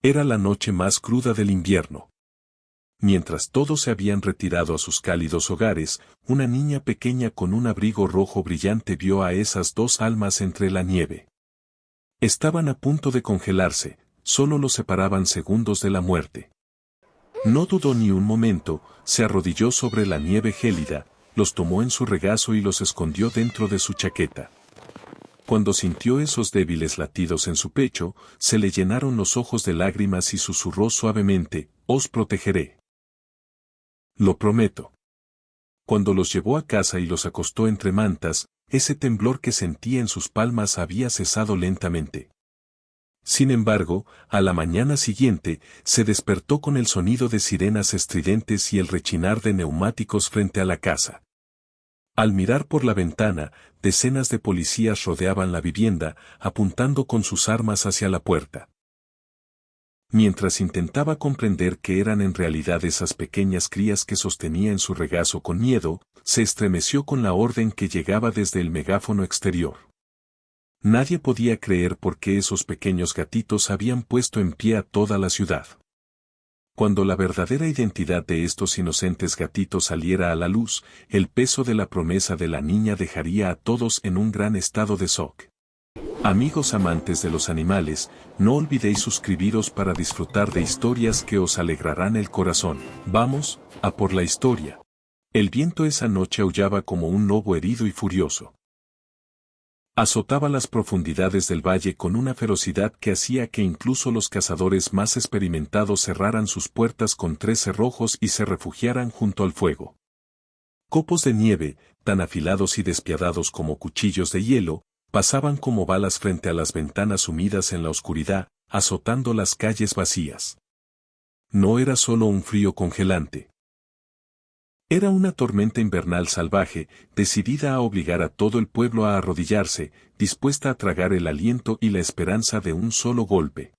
Era la noche más cruda del invierno. Mientras todos se habían retirado a sus cálidos hogares, una niña pequeña con un abrigo rojo brillante vio a esas dos almas entre la nieve. Estaban a punto de congelarse, solo los separaban segundos de la muerte. No dudó ni un momento, se arrodilló sobre la nieve gélida, los tomó en su regazo y los escondió dentro de su chaqueta. Cuando sintió esos débiles latidos en su pecho, se le llenaron los ojos de lágrimas y susurró suavemente: «Os protegeré. Lo prometo». Cuando los llevó a casa y los acostó entre mantas, ese temblor que sentía en sus palmas había cesado lentamente. Sin embargo, a la mañana siguiente, se despertó con el sonido de sirenas estridentes y el rechinar de neumáticos frente a la casa. Al mirar por la ventana, decenas de policías rodeaban la vivienda, apuntando con sus armas hacia la puerta. Mientras intentaba comprender qué eran en realidad esas pequeñas crías que sostenía en su regazo con miedo, se estremeció con la orden que llegaba desde el megáfono exterior. Nadie podía creer por qué esos pequeños gatitos habían puesto en pie a toda la ciudad. Cuando la verdadera identidad de estos inocentes gatitos saliera a la luz, el peso de la promesa de la niña dejaría a todos en un gran estado de shock. Amigos amantes de los animales, no olvidéis suscribiros para disfrutar de historias que os alegrarán el corazón. Vamos, a por la historia. El viento esa noche aullaba como un lobo herido y furioso. Azotaba las profundidades del valle con una ferocidad que hacía que incluso los cazadores más experimentados cerraran sus puertas con 3 cerrojos y se refugiaran junto al fuego. Copos de nieve, tan afilados y despiadados como cuchillos de hielo, pasaban como balas frente a las ventanas sumidas en la oscuridad, azotando las calles vacías. No era solo un frío congelante. Era una tormenta invernal salvaje, decidida a obligar a todo el pueblo a arrodillarse, dispuesta a tragar el aliento y la esperanza de un solo golpe.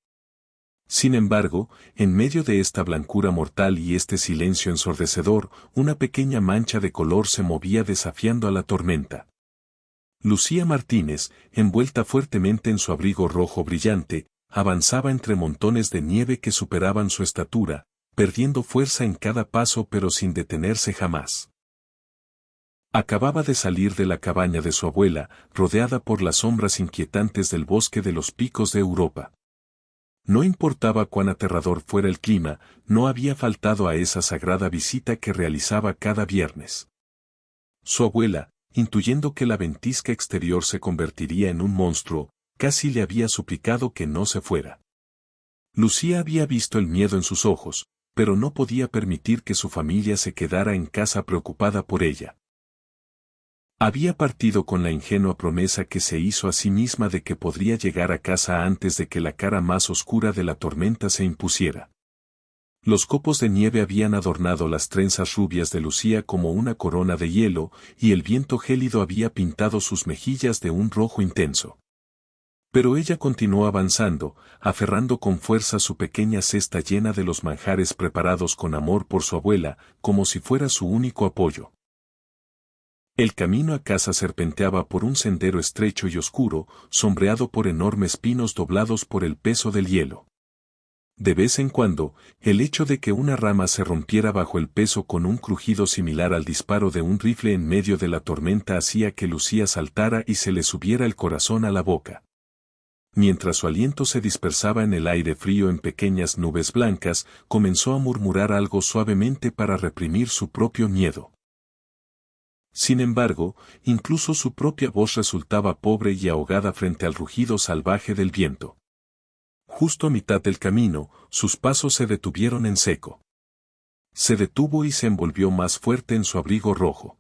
Sin embargo, en medio de esta blancura mortal y este silencio ensordecedor, una pequeña mancha de color se movía desafiando a la tormenta. Lucía Martínez, envuelta fuertemente en su abrigo rojo brillante, avanzaba entre montones de nieve que superaban su estatura, perdiendo fuerza en cada paso pero sin detenerse jamás. Acababa de salir de la cabaña de su abuela, rodeada por las sombras inquietantes del bosque de los picos de Europa. No importaba cuán aterrador fuera el clima, no había faltado a esa sagrada visita que realizaba cada viernes. Su abuela, intuyendo que la ventisca exterior se convertiría en un monstruo, casi le había suplicado que no se fuera. Lucía había visto el miedo en sus ojos, pero no podía permitir que su familia se quedara en casa preocupada por ella. Había partido con la ingenua promesa que se hizo a sí misma de que podría llegar a casa antes de que la cara más oscura de la tormenta se impusiera. Los copos de nieve habían adornado las trenzas rubias de Lucía como una corona de hielo, y el viento gélido había pintado sus mejillas de un rojo intenso. Pero ella continuó avanzando, aferrando con fuerza su pequeña cesta llena de los manjares preparados con amor por su abuela, como si fuera su único apoyo. El camino a casa serpenteaba por un sendero estrecho y oscuro, sombreado por enormes pinos doblados por el peso del hielo. De vez en cuando, el hecho de que una rama se rompiera bajo el peso con un crujido similar al disparo de un rifle en medio de la tormenta hacía que Lucía saltara y se le subiera el corazón a la boca. Mientras su aliento se dispersaba en el aire frío en pequeñas nubes blancas, comenzó a murmurar algo suavemente para reprimir su propio miedo. Sin embargo, incluso su propia voz resultaba pobre y ahogada frente al rugido salvaje del viento. Justo a mitad del camino, sus pasos se detuvieron en seco. Se detuvo y se envolvió más fuerte en su abrigo rojo.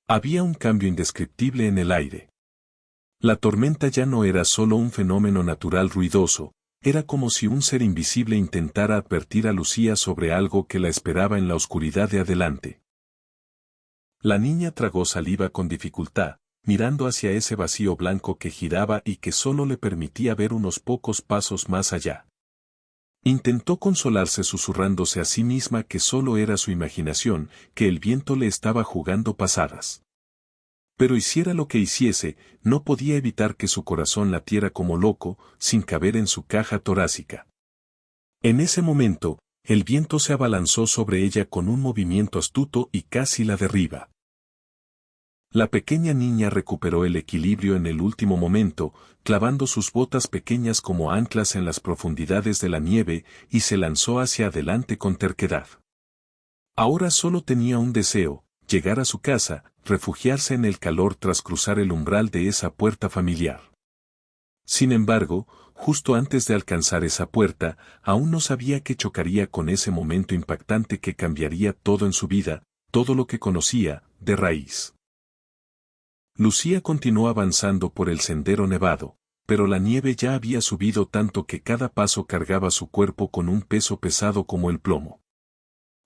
Había un cambio indescriptible en el aire. La tormenta ya no era solo un fenómeno natural ruidoso, era como si un ser invisible intentara advertir a Lucía sobre algo que la esperaba en la oscuridad de adelante. La niña tragó saliva con dificultad, mirando hacia ese vacío blanco que giraba y que solo le permitía ver unos pocos pasos más allá. Intentó consolarse susurrándose a sí misma que solo era su imaginación, que el viento le estaba jugando pasadas. Pero hiciera lo que hiciese, no podía evitar que su corazón latiera como loco, sin caber en su caja torácica. En ese momento, el viento se abalanzó sobre ella con un movimiento astuto y casi la derriba. La pequeña niña recuperó el equilibrio en el último momento, clavando sus botas pequeñas como anclas en las profundidades de la nieve, y se lanzó hacia adelante con terquedad. Ahora solo tenía un deseo: llegar a su casa, refugiarse en el calor tras cruzar el umbral de esa puerta familiar. Sin embargo, justo antes de alcanzar esa puerta, aún no sabía que chocaría con ese momento impactante que cambiaría todo en su vida, todo lo que conocía, de raíz. Lucía continuó avanzando por el sendero nevado, pero la nieve ya había subido tanto que cada paso cargaba su cuerpo con un peso pesado como el plomo.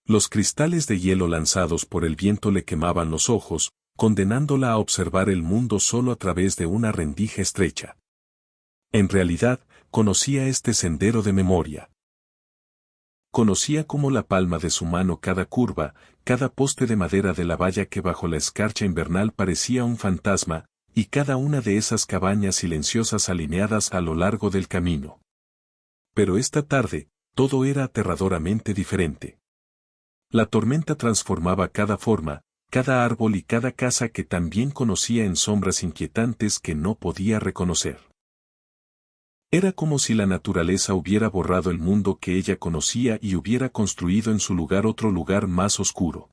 Los cristales de hielo lanzados por el viento le quemaban los ojos, condenándola a observar el mundo solo a través de una rendija estrecha. En realidad, conocía este sendero de memoria. Conocía como la palma de su mano cada curva, cada poste de madera de la valla que bajo la escarcha invernal parecía un fantasma, y cada una de esas cabañas silenciosas alineadas a lo largo del camino. Pero esta tarde, todo era aterradoramente diferente. La tormenta transformaba cada forma, cada árbol y cada casa que también conocía en sombras inquietantes que no podía reconocer. Era como si la naturaleza hubiera borrado el mundo que ella conocía y hubiera construido en su lugar otro lugar más oscuro.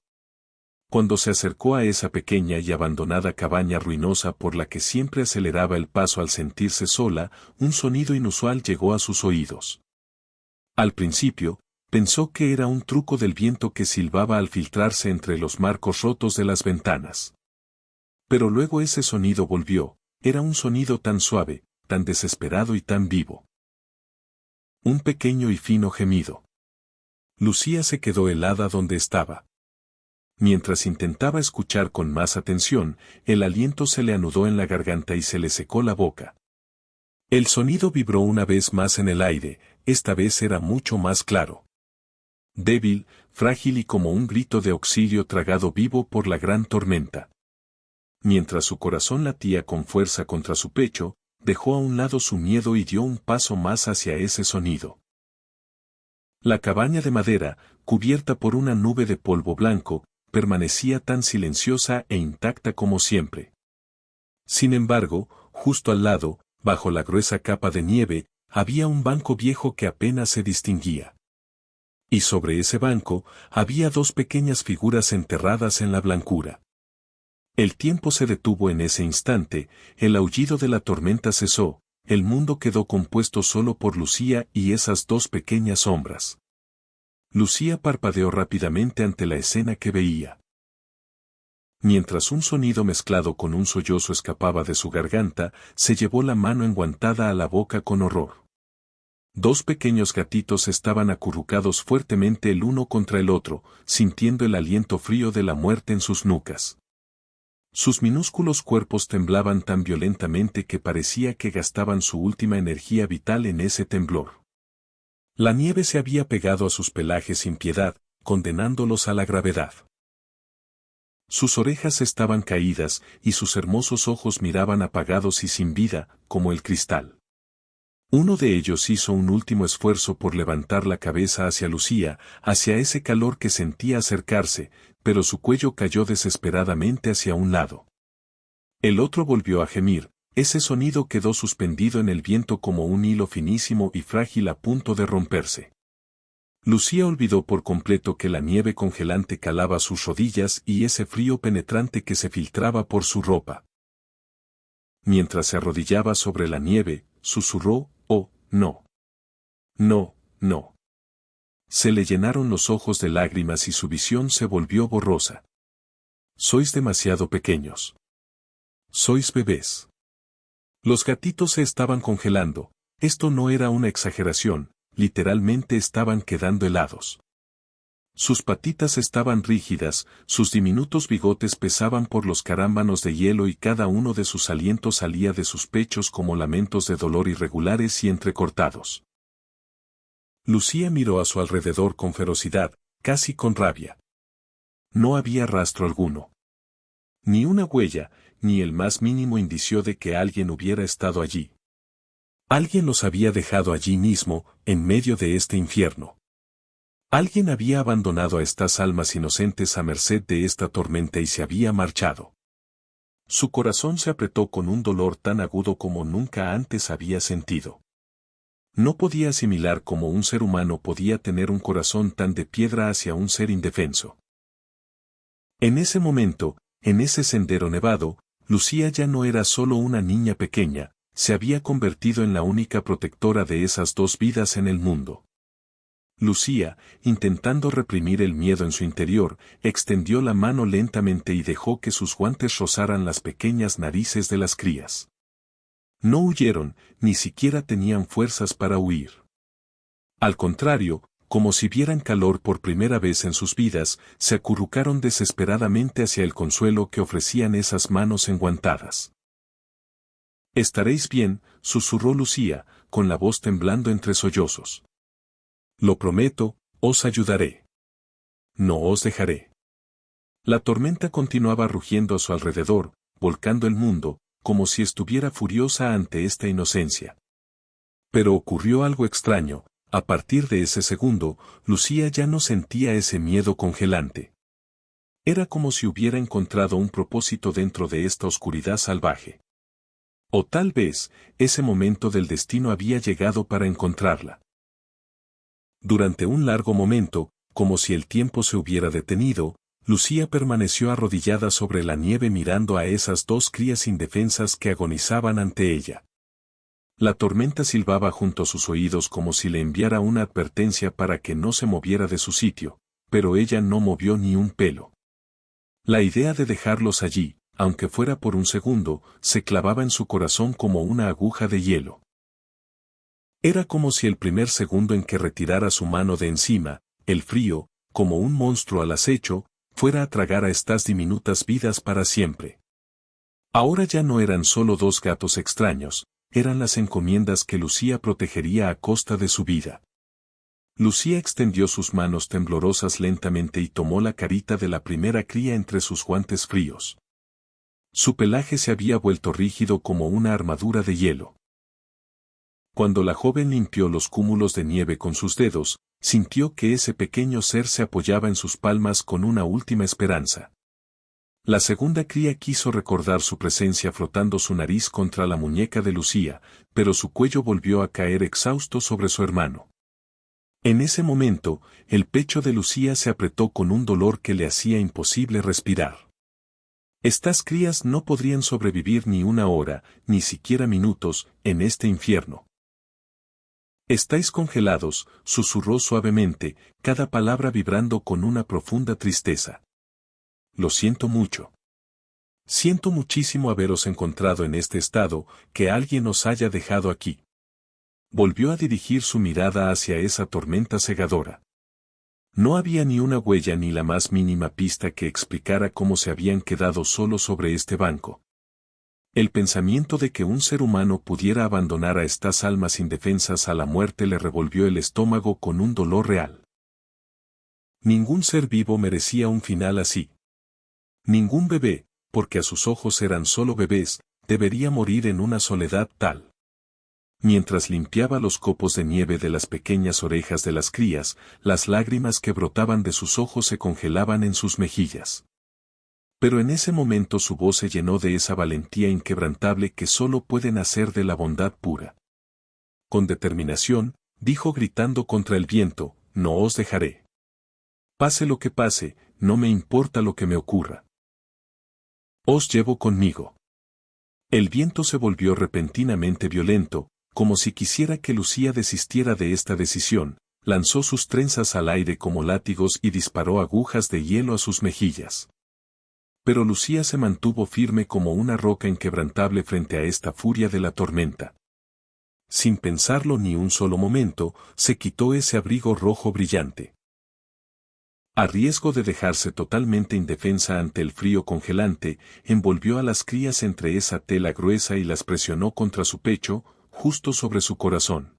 Cuando se acercó a esa pequeña y abandonada cabaña ruinosa por la que siempre aceleraba el paso al sentirse sola, un sonido inusual llegó a sus oídos. Al principio, pensó que era un truco del viento que silbaba al filtrarse entre los marcos rotos de las ventanas. Pero luego ese sonido volvió, era un sonido tan suave, tan desesperado y tan vivo. Un pequeño y fino gemido. Lucía se quedó helada donde estaba. Mientras intentaba escuchar con más atención, el aliento se le anudó en la garganta y se le secó la boca. El sonido vibró una vez más en el aire, esta vez era mucho más claro. Débil, frágil y como un grito de auxilio tragado vivo por la gran tormenta. Mientras su corazón latía con fuerza contra su pecho, dejó a un lado su miedo y dio un paso más hacia ese sonido. La cabaña de madera, cubierta por una nube de polvo blanco, permanecía tan silenciosa e intacta como siempre. Sin embargo, justo al lado, bajo la gruesa capa de nieve, había un banco viejo que apenas se distinguía. Y sobre ese banco, había dos pequeñas figuras enterradas en la blancura. El tiempo se detuvo en ese instante, el aullido de la tormenta cesó, el mundo quedó compuesto solo por Lucía y esas dos pequeñas sombras. Lucía parpadeó rápidamente ante la escena que veía. Mientras un sonido mezclado con un sollozo escapaba de su garganta, se llevó la mano enguantada a la boca con horror. Dos pequeños gatitos estaban acurrucados fuertemente el uno contra el otro, sintiendo el aliento frío de la muerte en sus nucas. Sus minúsculos cuerpos temblaban tan violentamente que parecía que gastaban su última energía vital en ese temblor. La nieve se había pegado a sus pelajes sin piedad, condenándolos a la gravedad. Sus orejas estaban caídas y sus hermosos ojos miraban apagados y sin vida, como el cristal. Uno de ellos hizo un último esfuerzo por levantar la cabeza hacia Lucía, hacia ese calor que sentía acercarse, pero su cuello cayó desesperadamente hacia un lado. El otro volvió a gemir, ese sonido quedó suspendido en el viento como un hilo finísimo y frágil a punto de romperse. Lucía olvidó por completo que la nieve congelante calaba sus rodillas y ese frío penetrante que se filtraba por su ropa. Mientras se arrodillaba sobre la nieve, susurró: «Oh, no. No, no». Se le llenaron los ojos de lágrimas y su visión se volvió borrosa. «Sois demasiado pequeños. Sois bebés». Los gatitos se estaban congelando, esto no era una exageración, literalmente estaban quedando helados. Sus patitas estaban rígidas, sus diminutos bigotes pesaban por los carámbanos de hielo y cada uno de sus alientos salía de sus pechos como lamentos de dolor irregulares y entrecortados. Lucía miró a su alrededor con ferocidad, casi con rabia. No había rastro alguno. Ni una huella, ni el más mínimo indicio de que alguien hubiera estado allí. Alguien los había dejado allí mismo, en medio de este infierno. Alguien había abandonado a estas almas inocentes a merced de esta tormenta y se había marchado. Su corazón se apretó con un dolor tan agudo como nunca antes había sentido. No podía asimilar cómo un ser humano podía tener un corazón tan de piedra hacia un ser indefenso. En ese momento, en ese sendero nevado, Lucía ya no era solo una niña pequeña, se había convertido en la única protectora de esas dos vidas en el mundo. Lucía, intentando reprimir el miedo en su interior, extendió la mano lentamente y dejó que sus guantes rozaran las pequeñas narices de las crías. No huyeron, ni siquiera tenían fuerzas para huir. Al contrario, como si vieran calor por primera vez en sus vidas, se acurrucaron desesperadamente hacia el consuelo que ofrecían esas manos enguantadas. «Estaréis bien», susurró Lucía, con la voz temblando entre sollozos. «Lo prometo, os ayudaré. No os dejaré». La tormenta continuaba rugiendo a su alrededor, volcando el mundo, como si estuviera furiosa ante esta inocencia. Pero ocurrió algo extraño. A partir de ese segundo, Lucía ya no sentía ese miedo congelante. Era como si hubiera encontrado un propósito dentro de esta oscuridad salvaje. O tal vez, ese momento del destino había llegado para encontrarla. Durante un largo momento, como si el tiempo se hubiera detenido, Lucía permaneció arrodillada sobre la nieve mirando a esas dos crías indefensas que agonizaban ante ella. La tormenta silbaba junto a sus oídos como si le enviara una advertencia para que no se moviera de su sitio, pero ella no movió ni un pelo. La idea de dejarlos allí, aunque fuera por un segundo, se clavaba en su corazón como una aguja de hielo. Era como si el primer segundo en que retirara su mano de encima, el frío, como un monstruo al acecho, fuera a tragar a estas diminutas vidas para siempre. Ahora ya no eran solo dos gatos extraños, eran las encomiendas que Lucía protegería a costa de su vida. Lucía extendió sus manos temblorosas lentamente y tomó la carita de la primera cría entre sus guantes fríos. Su pelaje se había vuelto rígido como una armadura de hielo. Cuando la joven limpió los cúmulos de nieve con sus dedos, sintió que ese pequeño ser se apoyaba en sus palmas con una última esperanza. La segunda cría quiso recordar su presencia frotando su nariz contra la muñeca de Lucía, pero su cuello volvió a caer exhausto sobre su hermano. En ese momento, el pecho de Lucía se apretó con un dolor que le hacía imposible respirar. Estas crías no podrían sobrevivir ni una hora, ni siquiera minutos, en este infierno. «Estáis congelados», susurró suavemente, cada palabra vibrando con una profunda tristeza. «Lo siento mucho. Siento muchísimo haberos encontrado en este estado, que alguien os haya dejado aquí». Volvió a dirigir su mirada hacia esa tormenta cegadora. No había ni una huella ni la más mínima pista que explicara cómo se habían quedado solos sobre este banco. El pensamiento de que un ser humano pudiera abandonar a estas almas indefensas a la muerte le revolvió el estómago con un dolor real. Ningún ser vivo merecía un final así. Ningún bebé, porque a sus ojos eran solo bebés, debería morir en una soledad tal. Mientras limpiaba los copos de nieve de las pequeñas orejas de las crías, las lágrimas que brotaban de sus ojos se congelaban en sus mejillas. Pero en ese momento su voz se llenó de esa valentía inquebrantable que solo puede nacer de la bondad pura. Con determinación, dijo gritando contra el viento, «No os dejaré. Pase lo que pase, no me importa lo que me ocurra. Os llevo conmigo». El viento se volvió repentinamente violento, como si quisiera que Lucía desistiera de esta decisión, lanzó sus trenzas al aire como látigos y disparó agujas de hielo a sus mejillas. Pero Lucía se mantuvo firme como una roca inquebrantable frente a esta furia de la tormenta. Sin pensarlo ni un solo momento, se quitó ese abrigo rojo brillante. A riesgo de dejarse totalmente indefensa ante el frío congelante, envolvió a las crías entre esa tela gruesa y las presionó contra su pecho, justo sobre su corazón.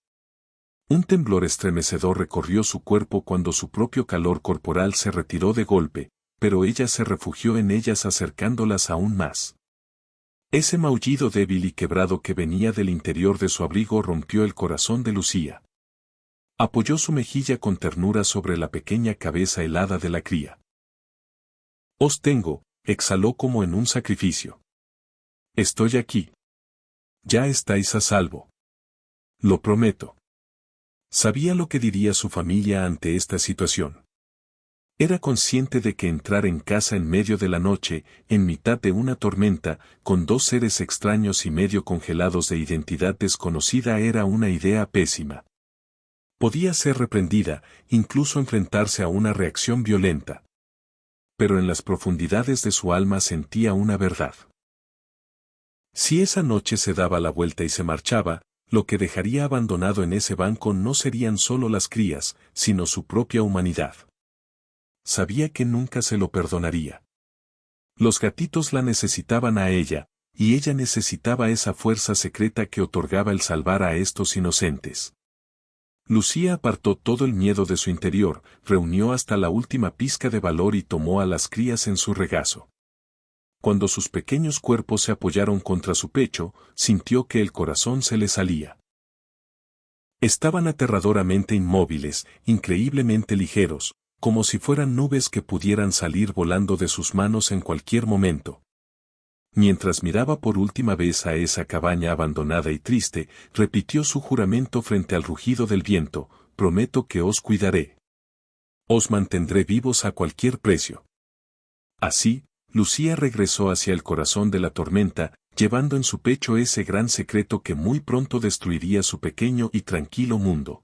Un temblor estremecedor recorrió su cuerpo cuando su propio calor corporal se retiró de golpe, pero ella se refugió en ellas acercándolas aún más. Ese maullido débil y quebrado que venía del interior de su abrigo rompió el corazón de Lucía. Apoyó su mejilla con ternura sobre la pequeña cabeza helada de la cría. Os tengo, exhaló como en un sacrificio. Estoy aquí. Ya estáis a salvo. Lo prometo. Sabía lo que diría su familia ante esta situación. Era consciente de que entrar en casa en medio de la noche, en mitad de una tormenta, con dos seres extraños y medio congelados de identidad desconocida era una idea pésima. Podía ser reprendida, incluso enfrentarse a una reacción violenta. Pero en las profundidades de su alma sentía una verdad. Si esa noche se daba la vuelta y se marchaba, lo que dejaría abandonado en ese banco no serían solo las crías, sino su propia humanidad. Sabía que nunca se lo perdonaría. Los gatitos la necesitaban a ella, y ella necesitaba esa fuerza secreta que otorgaba el salvar a estos inocentes. Lucía apartó todo el miedo de su interior, reunió hasta la última pizca de valor y tomó a las crías en su regazo. Cuando sus pequeños cuerpos se apoyaron contra su pecho, sintió que el corazón se le salía. Estaban aterradoramente inmóviles, increíblemente ligeros, como si fueran nubes que pudieran salir volando de sus manos en cualquier momento. Mientras miraba por última vez a esa cabaña abandonada y triste, repitió su juramento frente al rugido del viento: prometo que os cuidaré. Os mantendré vivos a cualquier precio. Así, Lucía regresó hacia el corazón de la tormenta, llevando en su pecho ese gran secreto que muy pronto destruiría su pequeño y tranquilo mundo.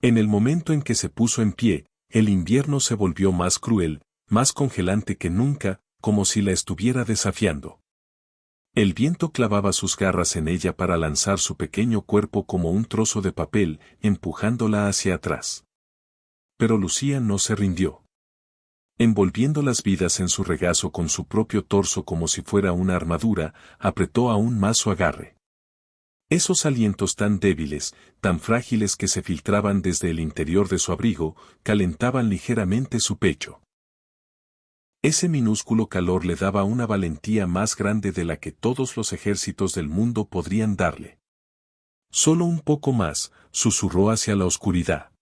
En el momento en que se puso en pie, el invierno se volvió más cruel, más congelante que nunca, como si la estuviera desafiando. El viento clavaba sus garras en ella para lanzar su pequeño cuerpo como un trozo de papel, empujándola hacia atrás. Pero Lucía no se rindió. Envolviendo las vidas en su regazo con su propio torso como si fuera una armadura, apretó aún más su agarre. Esos alientos tan débiles, tan frágiles que se filtraban desde el interior de su abrigo, calentaban ligeramente su pecho. Ese minúsculo calor le daba una valentía más grande de la que todos los ejércitos del mundo podrían darle. Solo un poco más, susurró hacia la oscuridad.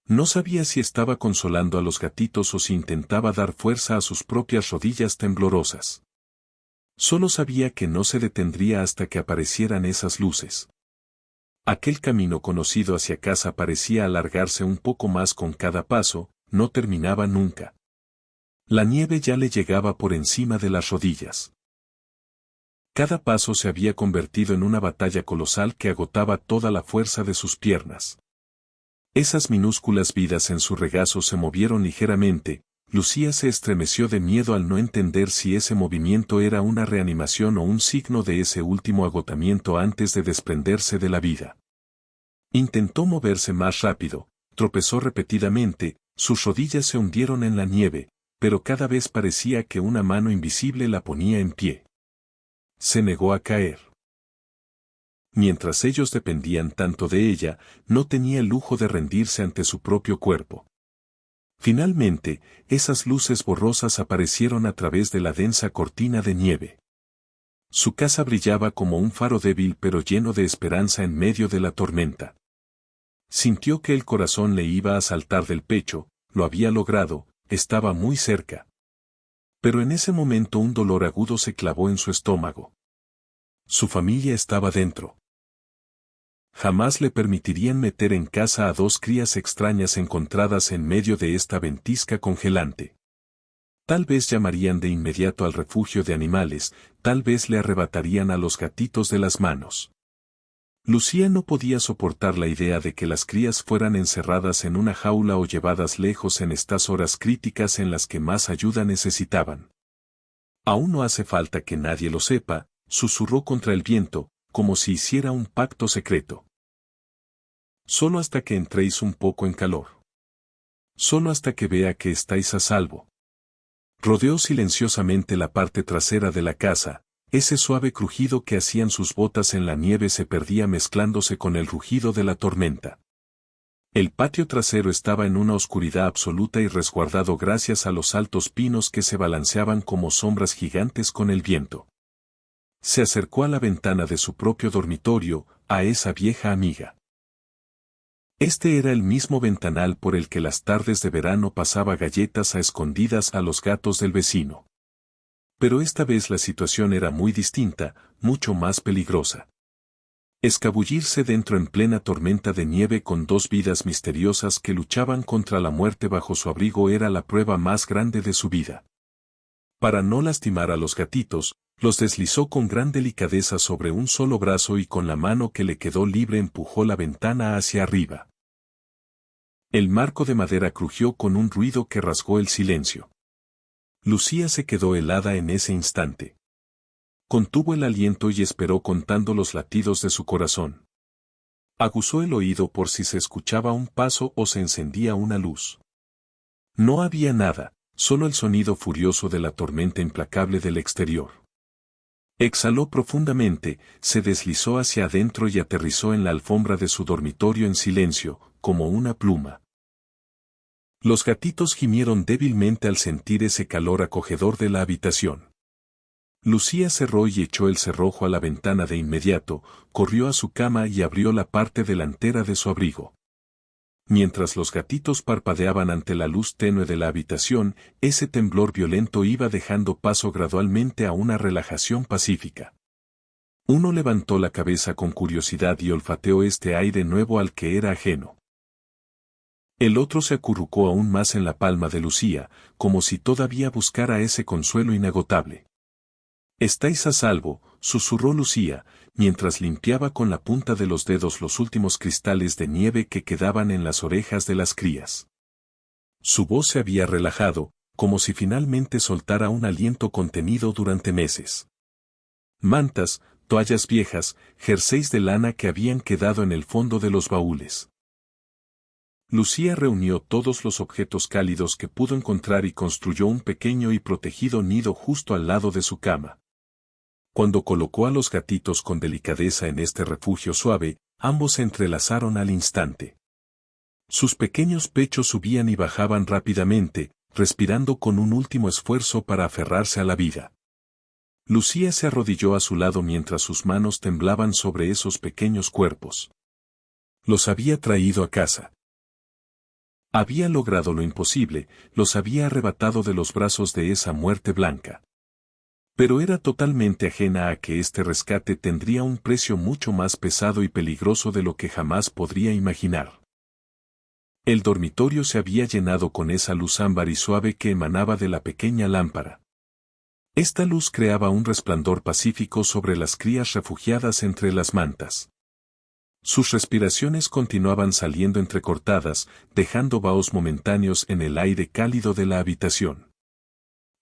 No sabía si estaba consolando a los gatitos o si intentaba dar fuerza a sus propias rodillas temblorosas. Solo sabía que no se detendría hasta que aparecieran esas luces. Aquel camino conocido hacia casa parecía alargarse un poco más con cada paso, no terminaba nunca. La nieve ya le llegaba por encima de las rodillas. Cada paso se había convertido en una batalla colosal que agotaba toda la fuerza de sus piernas. Esas minúsculas vidas en su regazo se movieron ligeramente. Lucía se estremeció de miedo al no entender si ese movimiento era una reanimación o un signo de ese último agotamiento antes de desprenderse de la vida. Intentó moverse más rápido, tropezó repetidamente, sus rodillas se hundieron en la nieve, pero cada vez parecía que una mano invisible la ponía en pie. Se negó a caer. Mientras ellos dependían tanto de ella, no tenía el lujo de rendirse ante su propio cuerpo. Finalmente, esas luces borrosas aparecieron a través de la densa cortina de nieve. Su casa brillaba como un faro débil pero lleno de esperanza en medio de la tormenta. Sintió que el corazón le iba a saltar del pecho, lo había logrado, estaba muy cerca. Pero en ese momento un dolor agudo se clavó en su estómago. Su familia estaba dentro. Jamás le permitirían meter en casa a dos crías extrañas encontradas en medio de esta ventisca congelante. Tal vez llamarían de inmediato al refugio de animales, tal vez le arrebatarían a los gatitos de las manos. Lucía no podía soportar la idea de que las crías fueran encerradas en una jaula o llevadas lejos en estas horas críticas en las que más ayuda necesitaban. Aún no hace falta que nadie lo sepa, susurró contra el viento, como si hiciera un pacto secreto. Solo hasta que entréis un poco en calor. Solo hasta que vea que estáis a salvo. Rodeó silenciosamente la parte trasera de la casa, ese suave crujido que hacían sus botas en la nieve se perdía mezclándose con el rugido de la tormenta. El patio trasero estaba en una oscuridad absoluta y resguardado gracias a los altos pinos que se balanceaban como sombras gigantes con el viento. Se acercó a la ventana de su propio dormitorio, a esa vieja amiga. Este era el mismo ventanal por el que las tardes de verano pasaba galletas a escondidas a los gatos del vecino. Pero esta vez la situación era muy distinta, mucho más peligrosa. Escabullirse dentro en plena tormenta de nieve con dos vidas misteriosas que luchaban contra la muerte bajo su abrigo era la prueba más grande de su vida. Para no lastimar a los gatitos, los deslizó con gran delicadeza sobre un solo brazo y con la mano que le quedó libre empujó la ventana hacia arriba. El marco de madera crujió con un ruido que rasgó el silencio. Lucía se quedó helada en ese instante. Contuvo el aliento y esperó contando los latidos de su corazón. Aguzó el oído por si se escuchaba un paso o se encendía una luz. No había nada, solo el sonido furioso de la tormenta implacable del exterior. Exhaló profundamente, se deslizó hacia adentro y aterrizó en la alfombra de su dormitorio en silencio, como una pluma. Los gatitos gimieron débilmente al sentir ese calor acogedor de la habitación. Lucía cerró y echó el cerrojo a la ventana de inmediato, corrió a su cama y abrió la parte delantera de su abrigo. Mientras los gatitos parpadeaban ante la luz tenue de la habitación, ese temblor violento iba dejando paso gradualmente a una relajación pacífica. Uno levantó la cabeza con curiosidad y olfateó este aire nuevo al que era ajeno. El otro se acurrucó aún más en la palma de Lucía, como si todavía buscara ese consuelo inagotable. «Estáis a salvo», susurró Lucía, mientras limpiaba con la punta de los dedos los últimos cristales de nieve que quedaban en las orejas de las crías. Su voz se había relajado, como si finalmente soltara un aliento contenido durante meses. Mantas, toallas viejas, jerseys de lana que habían quedado en el fondo de los baúles. Lucía reunió todos los objetos cálidos que pudo encontrar y construyó un pequeño y protegido nido justo al lado de su cama. Cuando colocó a los gatitos con delicadeza en este refugio suave, ambos se entrelazaron al instante. Sus pequeños pechos subían y bajaban rápidamente, respirando con un último esfuerzo para aferrarse a la vida. Lucía se arrodilló a su lado mientras sus manos temblaban sobre esos pequeños cuerpos. Los había traído a casa. Había logrado lo imposible, los había arrebatado de los brazos de esa muerte blanca. Pero era totalmente ajena a que este rescate tendría un precio mucho más pesado y peligroso de lo que jamás podría imaginar. El dormitorio se había llenado con esa luz ámbar y suave que emanaba de la pequeña lámpara. Esta luz creaba un resplandor pacífico sobre las crías refugiadas entre las mantas. Sus respiraciones continuaban saliendo entrecortadas, dejando vaos momentáneos en el aire cálido de la habitación.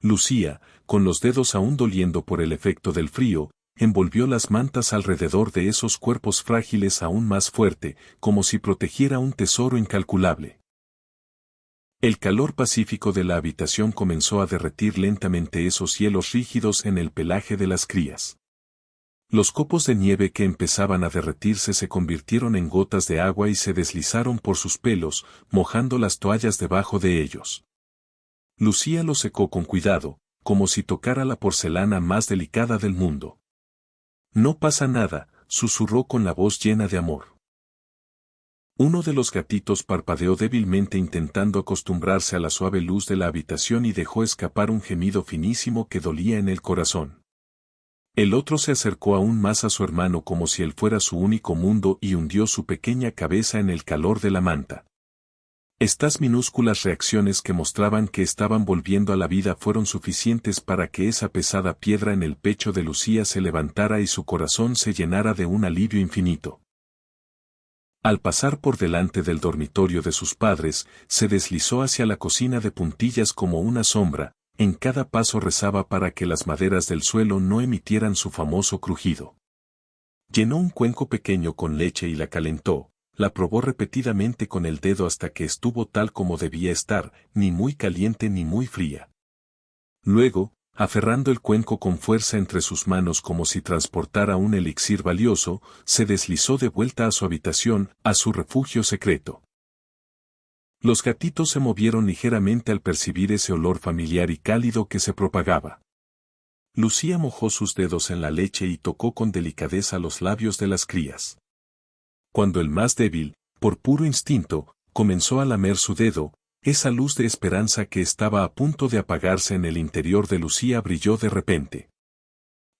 Lucía, con los dedos aún doliendo por el efecto del frío, envolvió las mantas alrededor de esos cuerpos frágiles aún más fuerte, como si protegiera un tesoro incalculable. El calor pacífico de la habitación comenzó a derretir lentamente esos hielos rígidos en el pelaje de las crías. Los copos de nieve que empezaban a derretirse se convirtieron en gotas de agua y se deslizaron por sus pelos, mojando las toallas debajo de ellos. Lucía lo secó con cuidado, como si tocara la porcelana más delicada del mundo. «No pasa nada», susurró con la voz llena de amor. Uno de los gatitos parpadeó débilmente intentando acostumbrarse a la suave luz de la habitación y dejó escapar un gemido finísimo que dolía en el corazón. El otro se acercó aún más a su hermano como si él fuera su único mundo y hundió su pequeña cabeza en el calor de la manta. Estas minúsculas reacciones que mostraban que estaban volviendo a la vida fueron suficientes para que esa pesada piedra en el pecho de Lucía se levantara y su corazón se llenara de un alivio infinito. Al pasar por delante del dormitorio de sus padres, se deslizó hacia la cocina de puntillas como una sombra, en cada paso rezaba para que las maderas del suelo no emitieran su famoso crujido. Llenó un cuenco pequeño con leche y la calentó. La probó repetidamente con el dedo hasta que estuvo tal como debía estar, ni muy caliente ni muy fría. Luego, aferrando el cuenco con fuerza entre sus manos como si transportara un elixir valioso, se deslizó de vuelta a su habitación, a su refugio secreto. Los gatitos se movieron ligeramente al percibir ese olor familiar y cálido que se propagaba. Lucía mojó sus dedos en la leche y tocó con delicadeza los labios de las crías. Cuando el más débil, por puro instinto, comenzó a lamer su dedo, esa luz de esperanza que estaba a punto de apagarse en el interior de Lucía brilló de repente.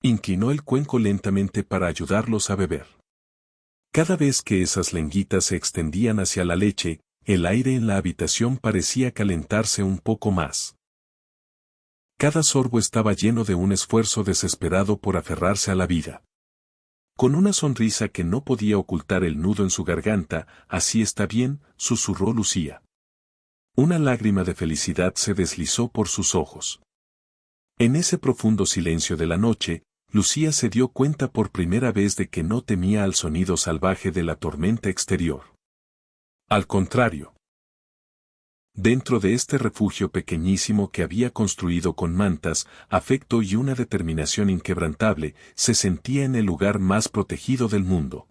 Inclinó el cuenco lentamente para ayudarlos a beber. Cada vez que esas lenguitas se extendían hacia la leche, el aire en la habitación parecía calentarse un poco más. Cada sorbo estaba lleno de un esfuerzo desesperado por aferrarse a la vida. Con una sonrisa que no podía ocultar el nudo en su garganta, «Así está bien», susurró Lucía. Una lágrima de felicidad se deslizó por sus ojos. En ese profundo silencio de la noche, Lucía se dio cuenta por primera vez de que no temía al sonido salvaje de la tormenta exterior. Al contrario. Dentro de este refugio pequeñísimo que había construido con mantas, afecto y una determinación inquebrantable, se sentía en el lugar más protegido del mundo.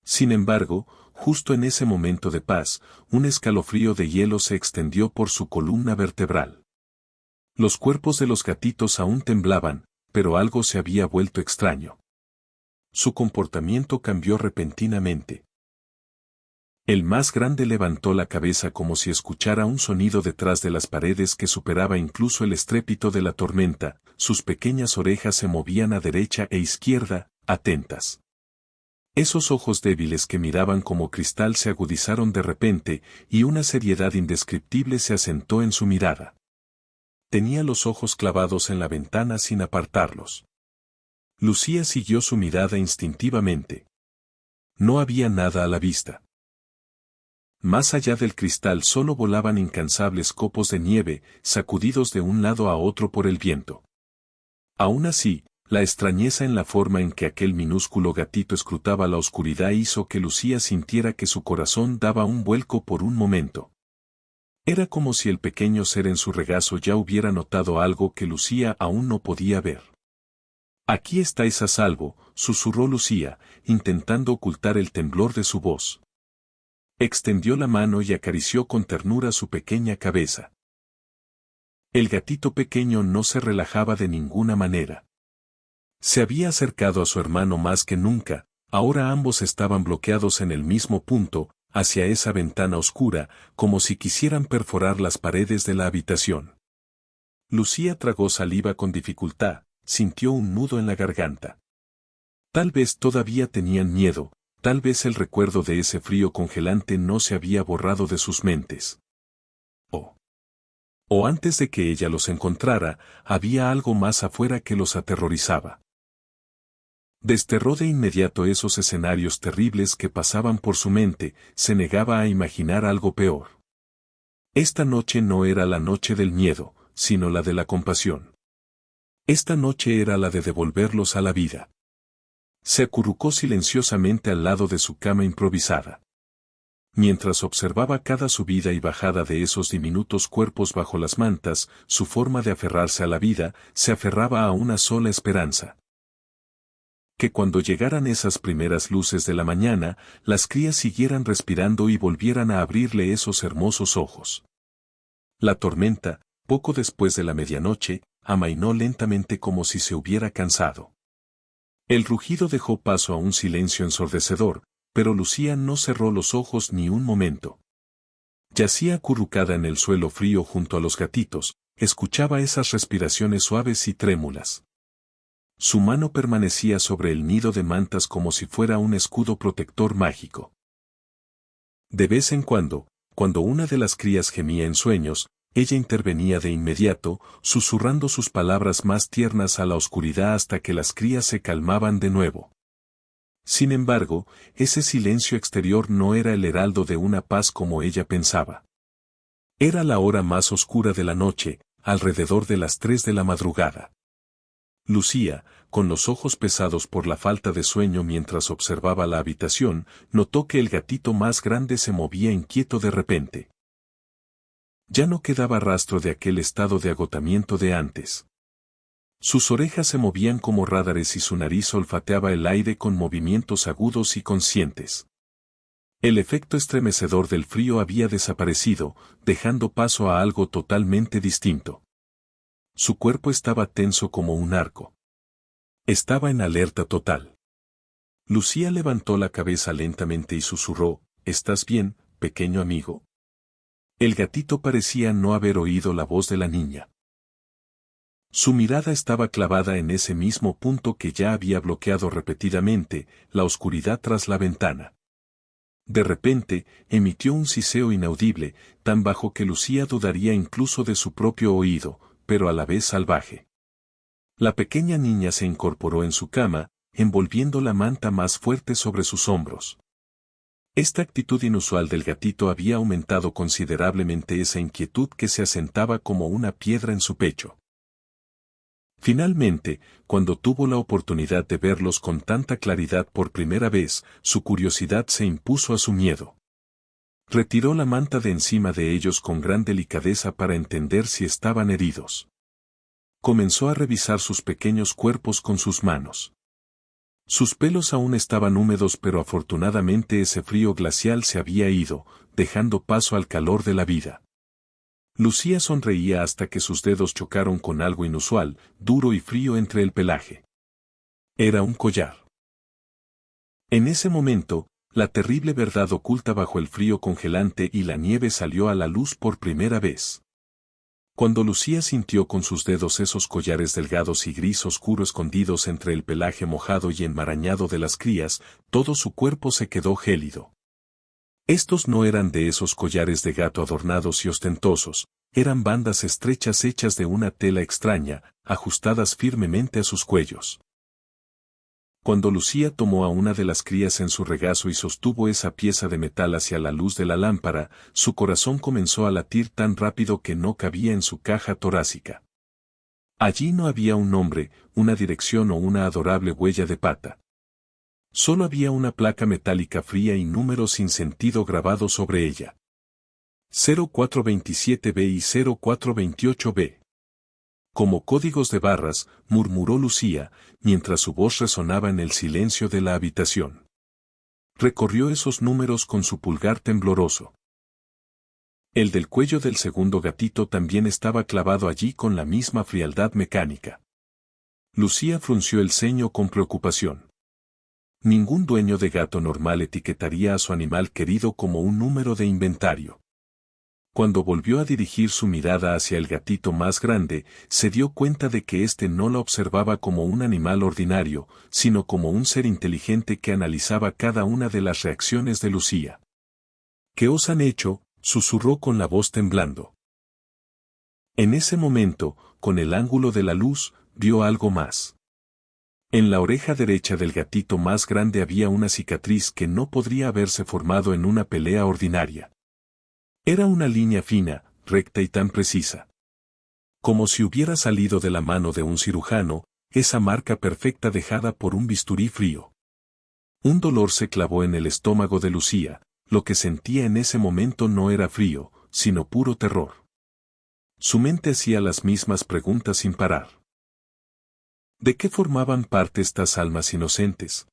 Sin embargo, justo en ese momento de paz, un escalofrío de hielo se extendió por su columna vertebral. Los cuerpos de los gatitos aún temblaban, pero algo se había vuelto extraño. Su comportamiento cambió repentinamente. El más grande levantó la cabeza como si escuchara un sonido detrás de las paredes que superaba incluso el estrépito de la tormenta, sus pequeñas orejas se movían a derecha e izquierda, atentas. Esos ojos débiles que miraban como cristal se agudizaron de repente, y una seriedad indescriptible se asentó en su mirada. Tenía los ojos clavados en la ventana sin apartarlos. Lucía siguió su mirada instintivamente. No había nada a la vista. Más allá del cristal solo volaban incansables copos de nieve, sacudidos de un lado a otro por el viento. Aún así, la extrañeza en la forma en que aquel minúsculo gatito escrutaba la oscuridad hizo que Lucía sintiera que su corazón daba un vuelco por un momento. Era como si el pequeño ser en su regazo ya hubiera notado algo que Lucía aún no podía ver. «Aquí estáis a salvo», susurró Lucía, intentando ocultar el temblor de su voz. Extendió la mano y acarició con ternura su pequeña cabeza. El gatito pequeño no se relajaba de ninguna manera. Se había acercado a su hermano más que nunca, ahora ambos estaban bloqueados en el mismo punto, hacia esa ventana oscura, como si quisieran perforar las paredes de la habitación. Lucía tragó saliva con dificultad, sintió un nudo en la garganta. Tal vez todavía tenían miedo. Tal vez el recuerdo de ese frío congelante no se había borrado de sus mentes. O antes de que ella los encontrara, había algo más afuera que los aterrorizaba. Desterró de inmediato esos escenarios terribles que pasaban por su mente, se negaba a imaginar algo peor. Esta noche no era la noche del miedo, sino la de la compasión. Esta noche era la de devolverlos a la vida. Se acurrucó silenciosamente al lado de su cama improvisada. Mientras observaba cada subida y bajada de esos diminutos cuerpos bajo las mantas, su forma de aferrarse a la vida se aferraba a una sola esperanza. Que cuando llegaran esas primeras luces de la mañana, las crías siguieran respirando y volvieran a abrirle esos hermosos ojos. La tormenta, poco después de la medianoche, amainó lentamente como si se hubiera cansado. El rugido dejó paso a un silencio ensordecedor, pero Lucía no cerró los ojos ni un momento. Yacía acurrucada en el suelo frío junto a los gatitos, escuchaba esas respiraciones suaves y trémulas. Su mano permanecía sobre el nido de mantas como si fuera un escudo protector mágico. De vez en cuando una de las crías gemía en sueños, ella intervenía de inmediato, susurrando sus palabras más tiernas a la oscuridad hasta que las crías se calmaban de nuevo. Sin embargo, ese silencio exterior no era el heraldo de una paz como ella pensaba. Era la hora más oscura de la noche, alrededor de las 3 de la madrugada. Lucía, con los ojos pesados por la falta de sueño mientras observaba la habitación, notó que el gatito más grande se movía inquieto de repente. Ya no quedaba rastro de aquel estado de agotamiento de antes. Sus orejas se movían como rádares y su nariz olfateaba el aire con movimientos agudos y conscientes. El efecto estremecedor del frío había desaparecido, dejando paso a algo totalmente distinto. Su cuerpo estaba tenso como un arco. Estaba en alerta total. Lucía levantó la cabeza lentamente y susurró, ¿estás bien, pequeño amigo? El gatito parecía no haber oído la voz de la niña. Su mirada estaba clavada en ese mismo punto que ya había bloqueado repetidamente, la oscuridad tras la ventana. De repente, emitió un siseo inaudible, tan bajo que Lucía dudaría incluso de su propio oído, pero a la vez salvaje. La pequeña niña se incorporó en su cama, envolviendo la manta más fuerte sobre sus hombros. Esta actitud inusual del gatito había aumentado considerablemente esa inquietud que se asentaba como una piedra en su pecho. Finalmente, cuando tuvo la oportunidad de verlos con tanta claridad por primera vez, su curiosidad se impuso a su miedo. Retiró la manta de encima de ellos con gran delicadeza para entender si estaban heridos. Comenzó a revisar sus pequeños cuerpos con sus manos. Sus pelos aún estaban húmedos, pero afortunadamente ese frío glacial se había ido, dejando paso al calor de la vida. Lucía sonreía hasta que sus dedos chocaron con algo inusual, duro y frío entre el pelaje. Era un collar. En ese momento, la terrible verdad oculta bajo el frío congelante y la nieve salió a la luz por primera vez. Cuando Lucía sintió con sus dedos esos collares delgados y gris oscuro escondidos entre el pelaje mojado y enmarañado de las crías, todo su cuerpo se quedó gélido. Estos no eran de esos collares de gato adornados y ostentosos, eran bandas estrechas hechas de una tela extraña, ajustadas firmemente a sus cuellos. Cuando Lucía tomó a una de las crías en su regazo y sostuvo esa pieza de metal hacia la luz de la lámpara, su corazón comenzó a latir tan rápido que no cabía en su caja torácica. Allí no había un nombre, una dirección o una adorable huella de pata. Solo había una placa metálica fría y números sin sentido grabados sobre ella. 0427B y 0428B. Como códigos de barras, murmuró Lucía, mientras su voz resonaba en el silencio de la habitación. Recorrió esos números con su pulgar tembloroso. El del cuello del segundo gatito también estaba clavado allí con la misma frialdad mecánica. Lucía frunció el ceño con preocupación. Ningún dueño de gato normal etiquetaría a su animal querido como un número de inventario. Cuando volvió a dirigir su mirada hacia el gatito más grande, se dio cuenta de que éste no la observaba como un animal ordinario, sino como un ser inteligente que analizaba cada una de las reacciones de Lucía. ¿Qué os han hecho?, susurró con la voz temblando. En ese momento, con el ángulo de la luz, vio algo más. En la oreja derecha del gatito más grande había una cicatriz que no podría haberse formado en una pelea ordinaria. Era una línea fina, recta y tan precisa. Como si hubiera salido de la mano de un cirujano, esa marca perfecta dejada por un bisturí frío. Un dolor se clavó en el estómago de Lucía, lo que sentía en ese momento no era frío, sino puro terror. Su mente hacía las mismas preguntas sin parar. ¿De qué formaban parte estas almas inocentes?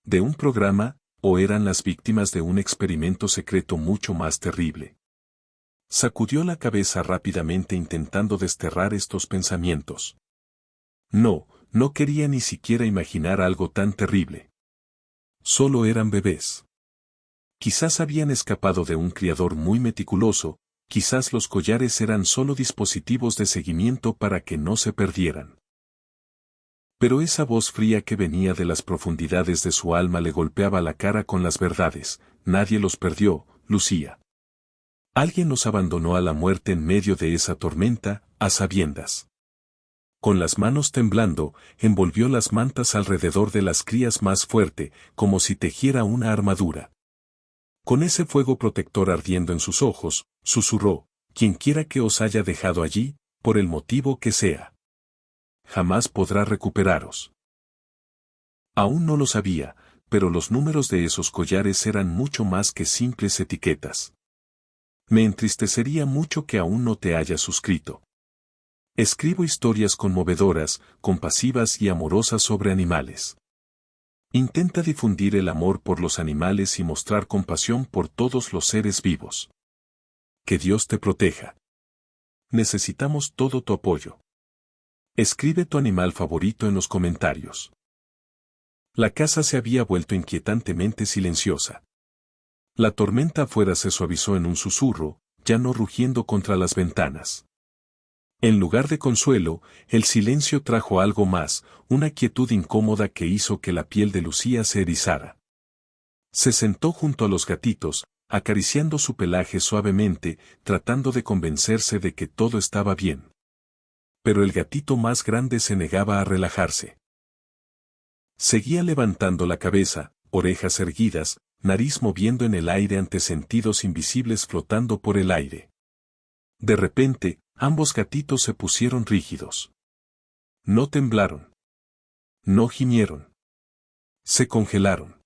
¿De un programa, o eran las víctimas de un experimento secreto mucho más terrible? Sacudió la cabeza rápidamente intentando desterrar estos pensamientos. No quería ni siquiera imaginar algo tan terrible. Solo eran bebés. Quizás habían escapado de un criador muy meticuloso, quizás los collares eran solo dispositivos de seguimiento para que no se perdieran. Pero esa voz fría que venía de las profundidades de su alma le golpeaba la cara con las verdades. Nadie los perdió, Lucía. Alguien los abandonó a la muerte en medio de esa tormenta, a sabiendas. Con las manos temblando, envolvió las mantas alrededor de las crías más fuerte, como si tejiera una armadura. Con ese fuego protector ardiendo en sus ojos, susurró, «Quienquiera que os haya dejado allí, por el motivo que sea, jamás podrá recuperaros». Aún no lo sabía, pero los números de esos collares eran mucho más que simples etiquetas. Me entristecería mucho que aún no te hayas suscrito. Escribo historias conmovedoras, compasivas y amorosas sobre animales. Intenta difundir el amor por los animales y mostrar compasión por todos los seres vivos. Que Dios te proteja. Necesitamos todo tu apoyo. Escribe tu animal favorito en los comentarios. La casa se había vuelto inquietantemente silenciosa. La tormenta afuera se suavizó en un susurro, ya no rugiendo contra las ventanas. En lugar de consuelo, el silencio trajo algo más, una quietud incómoda que hizo que la piel de Lucía se erizara. Se sentó junto a los gatitos, acariciando su pelaje suavemente, tratando de convencerse de que todo estaba bien. Pero el gatito más grande se negaba a relajarse. Seguía levantando la cabeza, orejas erguidas, nariz moviendo en el aire ante sentidos invisibles flotando por el aire. De repente, ambos gatitos se pusieron rígidos. No temblaron. No gimieron. Se congelaron.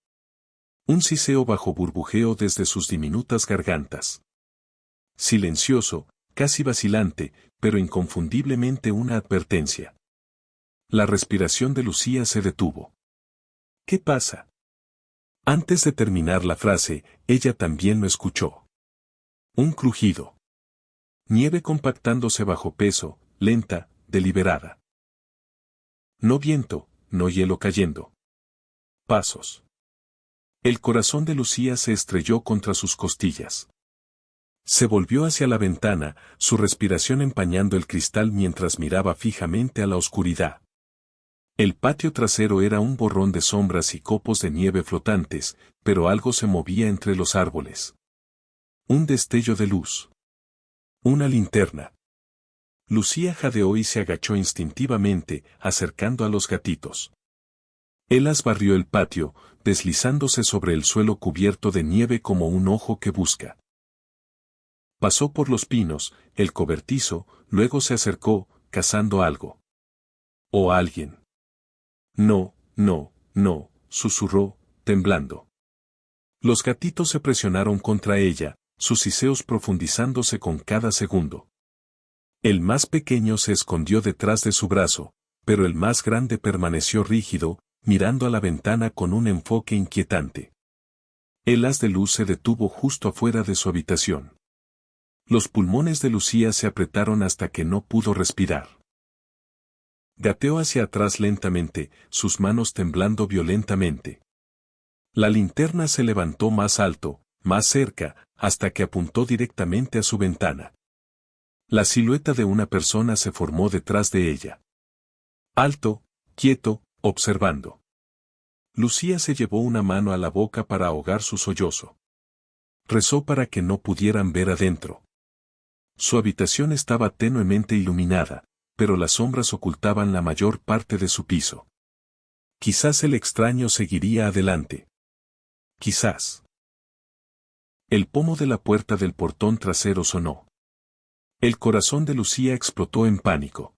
Un siseo bajo burbujeo desde sus diminutas gargantas. Silencioso, casi vacilante, pero inconfundiblemente una advertencia. La respiración de Lucía se detuvo. ¿Qué pasa? Antes de terminar la frase, ella también lo escuchó. Un crujido. Nieve compactándose bajo peso, lenta, deliberada. No viento, no hielo cayendo. Pasos. El corazón de Lucía se estrelló contra sus costillas. Se volvió hacia la ventana, su respiración empañando el cristal mientras miraba fijamente a la oscuridad. El patio trasero era un borrón de sombras y copos de nieve flotantes, pero algo se movía entre los árboles. Un destello de luz. Una linterna. Lucía jadeó y se agachó instintivamente, acercando a los gatitos. Elas barrió el patio, deslizándose sobre el suelo cubierto de nieve como un ojo que busca. Pasó por los pinos, el cobertizo, luego se acercó, cazando algo. O alguien. No, no, no, susurró, temblando. Los gatitos se presionaron contra ella, sus siseos profundizándose con cada segundo. El más pequeño se escondió detrás de su brazo, pero el más grande permaneció rígido, mirando a la ventana con un enfoque inquietante. El haz de luz se detuvo justo afuera de su habitación. Los pulmones de Lucía se apretaron hasta que no pudo respirar. Gateó hacia atrás lentamente, sus manos temblando violentamente. La linterna se levantó más alto, más cerca, hasta que apuntó directamente a su ventana. La silueta de una persona se formó detrás de ella. Alto, quieto, observando. Lucía se llevó una mano a la boca para ahogar su sollozo. Rezó para que no pudieran ver adentro. Su habitación estaba tenuemente iluminada, pero las sombras ocultaban la mayor parte de su piso. Quizás el extraño seguiría adelante. Quizás. El pomo de la puerta del portón trasero sonó. El corazón de Lucía explotó en pánico.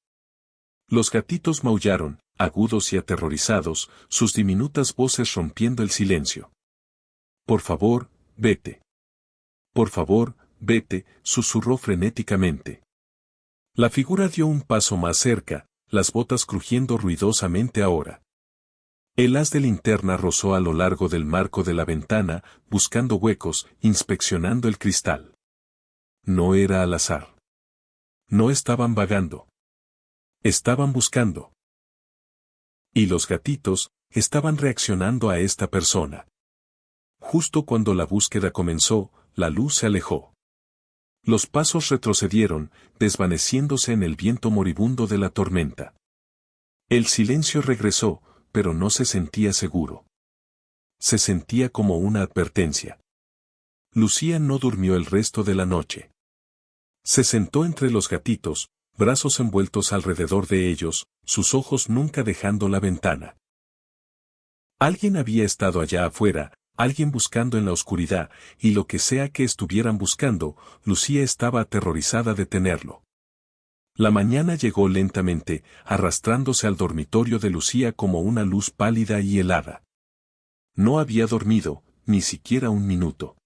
Los gatitos maullaron, agudos y aterrorizados, sus diminutas voces rompiendo el silencio. Por favor, vete. Por favor, vete, susurró frenéticamente. La figura dio un paso más cerca, las botas crujiendo ruidosamente ahora. El haz de linterna rozó a lo largo del marco de la ventana, buscando huecos, inspeccionando el cristal. No era al azar. No estaban vagando. Estaban buscando. Y los gatitos estaban reaccionando a esta persona. Justo cuando la búsqueda comenzó, la luz se alejó. Los pasos retrocedieron, desvaneciéndose en el viento moribundo de la tormenta. El silencio regresó, pero no se sentía seguro. Se sentía como una advertencia. Lucía no durmió el resto de la noche. Se sentó entre los gatitos, brazos envueltos alrededor de ellos, sus ojos nunca dejando la ventana. Alguien había estado allá afuera, alguien buscando en la oscuridad, y lo que sea que estuvieran buscando, Lucía estaba aterrorizada de tenerlo. La mañana llegó lentamente, arrastrándose al dormitorio de Lucía como una luz pálida y helada. No había dormido, ni siquiera un minuto.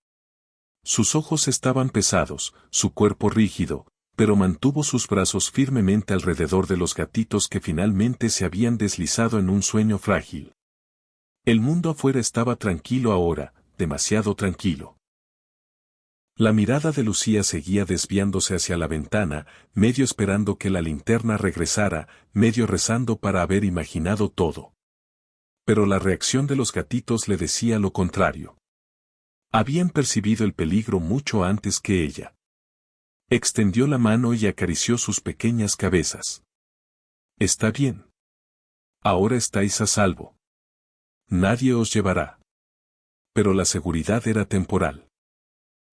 Sus ojos estaban pesados, su cuerpo rígido, pero mantuvo sus brazos firmemente alrededor de los gatitos que finalmente se habían deslizado en un sueño frágil. El mundo afuera estaba tranquilo ahora, demasiado tranquilo. La mirada de Lucía seguía desviándose hacia la ventana, medio esperando que la linterna regresara, medio rezando para haber imaginado todo. Pero la reacción de los gatitos le decía lo contrario. Habían percibido el peligro mucho antes que ella. Extendió la mano y acarició sus pequeñas cabezas. Está bien. Ahora estáis a salvo. Nadie os llevará. Pero la seguridad era temporal.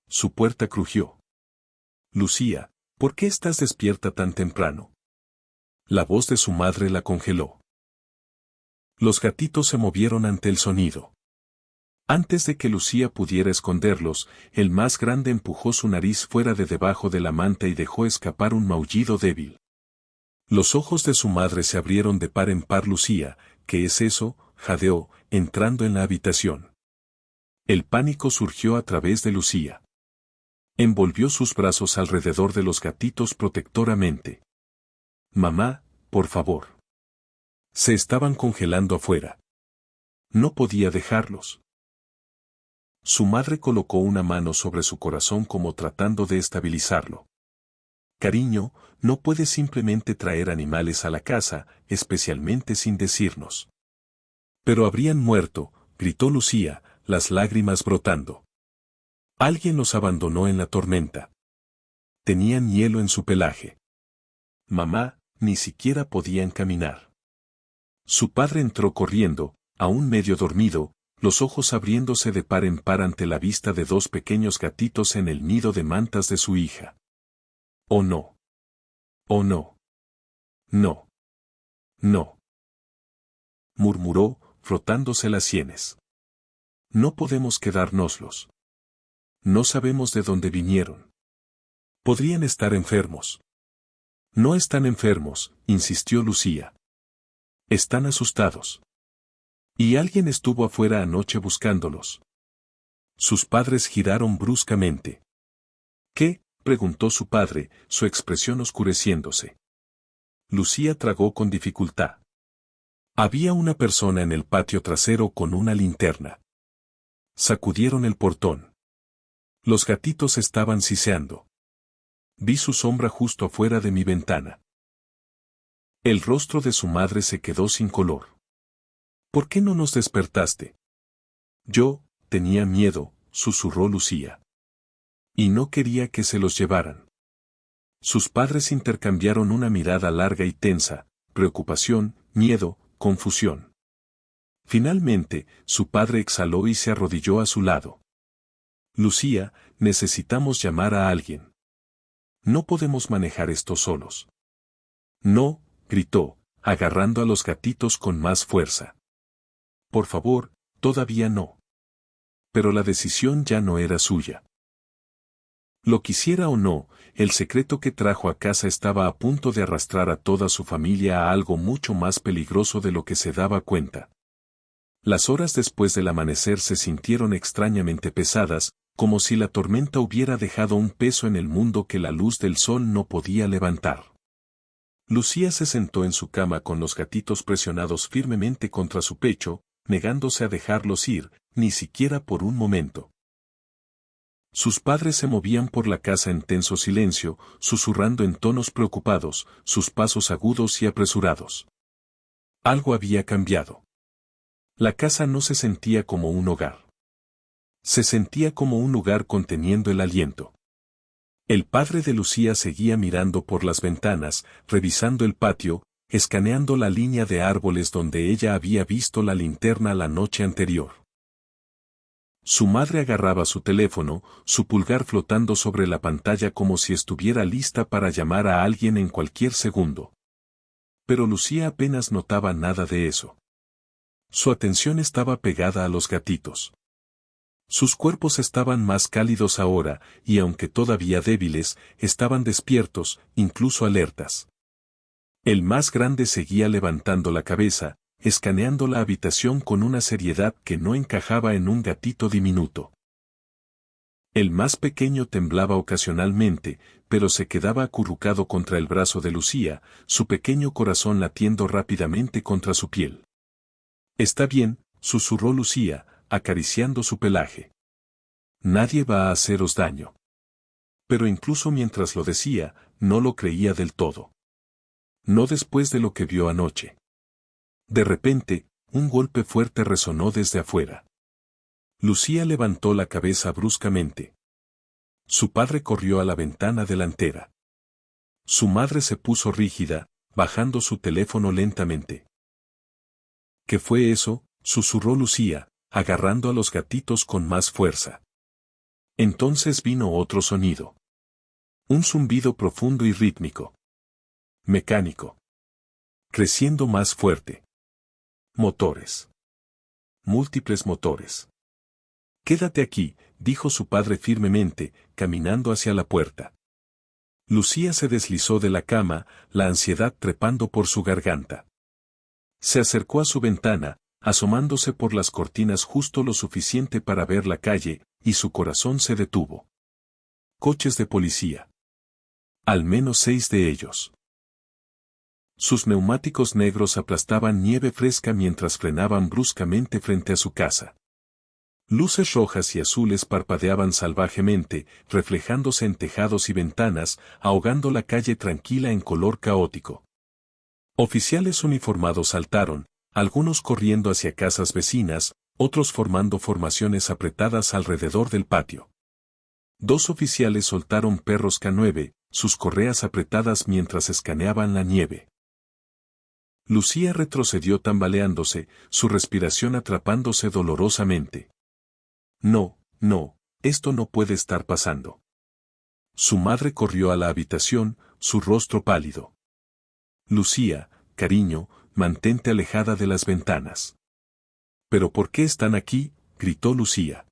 Su puerta crujió. Lucía, ¿por qué estás despierta tan temprano? La voz de su madre la congeló. Los gatitos se movieron ante el sonido. Antes de que Lucía pudiera esconderlos, el más grande empujó su nariz fuera de debajo de la manta y dejó escapar un maullido débil. Los ojos de su madre se abrieron de par en par. Lucía, ¿qué es eso?, jadeó, entrando en la habitación. El pánico surgió a través de Lucía. Envolvió sus brazos alrededor de los gatitos protectoramente. Mamá, por favor. Se estaban congelando afuera. No podía dejarlos. Su madre colocó una mano sobre su corazón como tratando de estabilizarlo. Cariño, no puedes simplemente traer animales a la casa, especialmente sin decirnos. Pero habrían muerto, gritó Lucía, las lágrimas brotando. Alguien los abandonó en la tormenta. Tenían hielo en su pelaje. Mamá, ni siquiera podían caminar. Su padre entró corriendo, aún medio dormido, los ojos abriéndose de par en par ante la vista de dos pequeños gatitos en el nido de mantas de su hija. «Oh no. Oh no. No. No», murmuró, frotándose las sienes. «No podemos quedárnoslos. No sabemos de dónde vinieron. Podrían estar enfermos». «No están enfermos», insistió Lucía. «Están asustados. Y alguien estuvo afuera anoche buscándolos». Sus padres giraron bruscamente. «¿Qué?», preguntó su padre, su expresión oscureciéndose. Lucía tragó con dificultad. Había una persona en el patio trasero con una linterna. Sacudieron el portón. Los gatitos estaban siseando. Vi su sombra justo afuera de mi ventana. El rostro de su madre se quedó sin color. «¿Por qué no nos despertaste?» «Yo tenía miedo», susurró Lucía. «Y no quería que se los llevaran». Sus padres intercambiaron una mirada larga y tensa, preocupación, miedo, confusión. Finalmente, su padre exhaló y se arrodilló a su lado. «Lucía, necesitamos llamar a alguien. No podemos manejar esto solos». «No», gritó, agarrando a los gatitos con más fuerza. «Por favor, todavía no». Pero la decisión ya no era suya. Lo quisiera o no, el secreto que trajo a casa estaba a punto de arrastrar a toda su familia a algo mucho más peligroso de lo que se daba cuenta. Las horas después del amanecer se sintieron extrañamente pesadas, como si la tormenta hubiera dejado un peso en el mundo que la luz del sol no podía levantar. Lucía se sentó en su cama con los gatitos presionados firmemente contra su pecho, negándose a dejarlos ir, ni siquiera por un momento. Sus padres se movían por la casa en tenso silencio, susurrando en tonos preocupados, sus pasos agudos y apresurados. Algo había cambiado. La casa no se sentía como un hogar. Se sentía como un lugar conteniendo el aliento. El padre de Lucía seguía mirando por las ventanas, revisando el patio, escaneando la línea de árboles donde ella había visto la linterna la noche anterior. Su madre agarraba su teléfono, su pulgar flotando sobre la pantalla como si estuviera lista para llamar a alguien en cualquier segundo. Pero Lucía apenas notaba nada de eso. Su atención estaba pegada a los gatitos. Sus cuerpos estaban más cálidos ahora, y aunque todavía débiles, estaban despiertos, incluso alertas. El más grande seguía levantando la cabeza, escaneando la habitación con una seriedad que no encajaba en un gatito diminuto. El más pequeño temblaba ocasionalmente, pero se quedaba acurrucado contra el brazo de Lucía, su pequeño corazón latiendo rápidamente contra su piel. «Está bien», susurró Lucía, acariciando su pelaje. «Nadie va a haceros daño». Pero incluso mientras lo decía, no lo creía del todo. No después de lo que vio anoche. De repente, un golpe fuerte resonó desde afuera. Lucía levantó la cabeza bruscamente. Su padre corrió a la ventana delantera. Su madre se puso rígida, bajando su teléfono lentamente. ¿Qué fue eso?, susurró Lucía, agarrando a los gatitos con más fuerza. Entonces vino otro sonido. Un zumbido profundo y rítmico. Mecánico. Creciendo más fuerte. Motores. Múltiples motores. Quédate aquí, dijo su padre firmemente, caminando hacia la puerta. Lucía se deslizó de la cama, la ansiedad trepando por su garganta. Se acercó a su ventana, asomándose por las cortinas justo lo suficiente para ver la calle, y su corazón se detuvo. Coches de policía. Al menos 6 de ellos. Sus neumáticos negros aplastaban nieve fresca mientras frenaban bruscamente frente a su casa. Luces rojas y azules parpadeaban salvajemente, reflejándose en tejados y ventanas, ahogando la calle tranquila en color caótico. Oficiales uniformados saltaron, algunos corriendo hacia casas vecinas, otros formando formaciones apretadas alrededor del patio. 2 oficiales soltaron perros K9, sus correas apretadas mientras escaneaban la nieve. Lucía retrocedió tambaleándose, su respiración atrapándose dolorosamente. No, no, esto no puede estar pasando. Su madre corrió a la habitación, su rostro pálido. Lucía, cariño, mantente alejada de las ventanas. ¿Pero por qué están aquí?, gritó Lucía.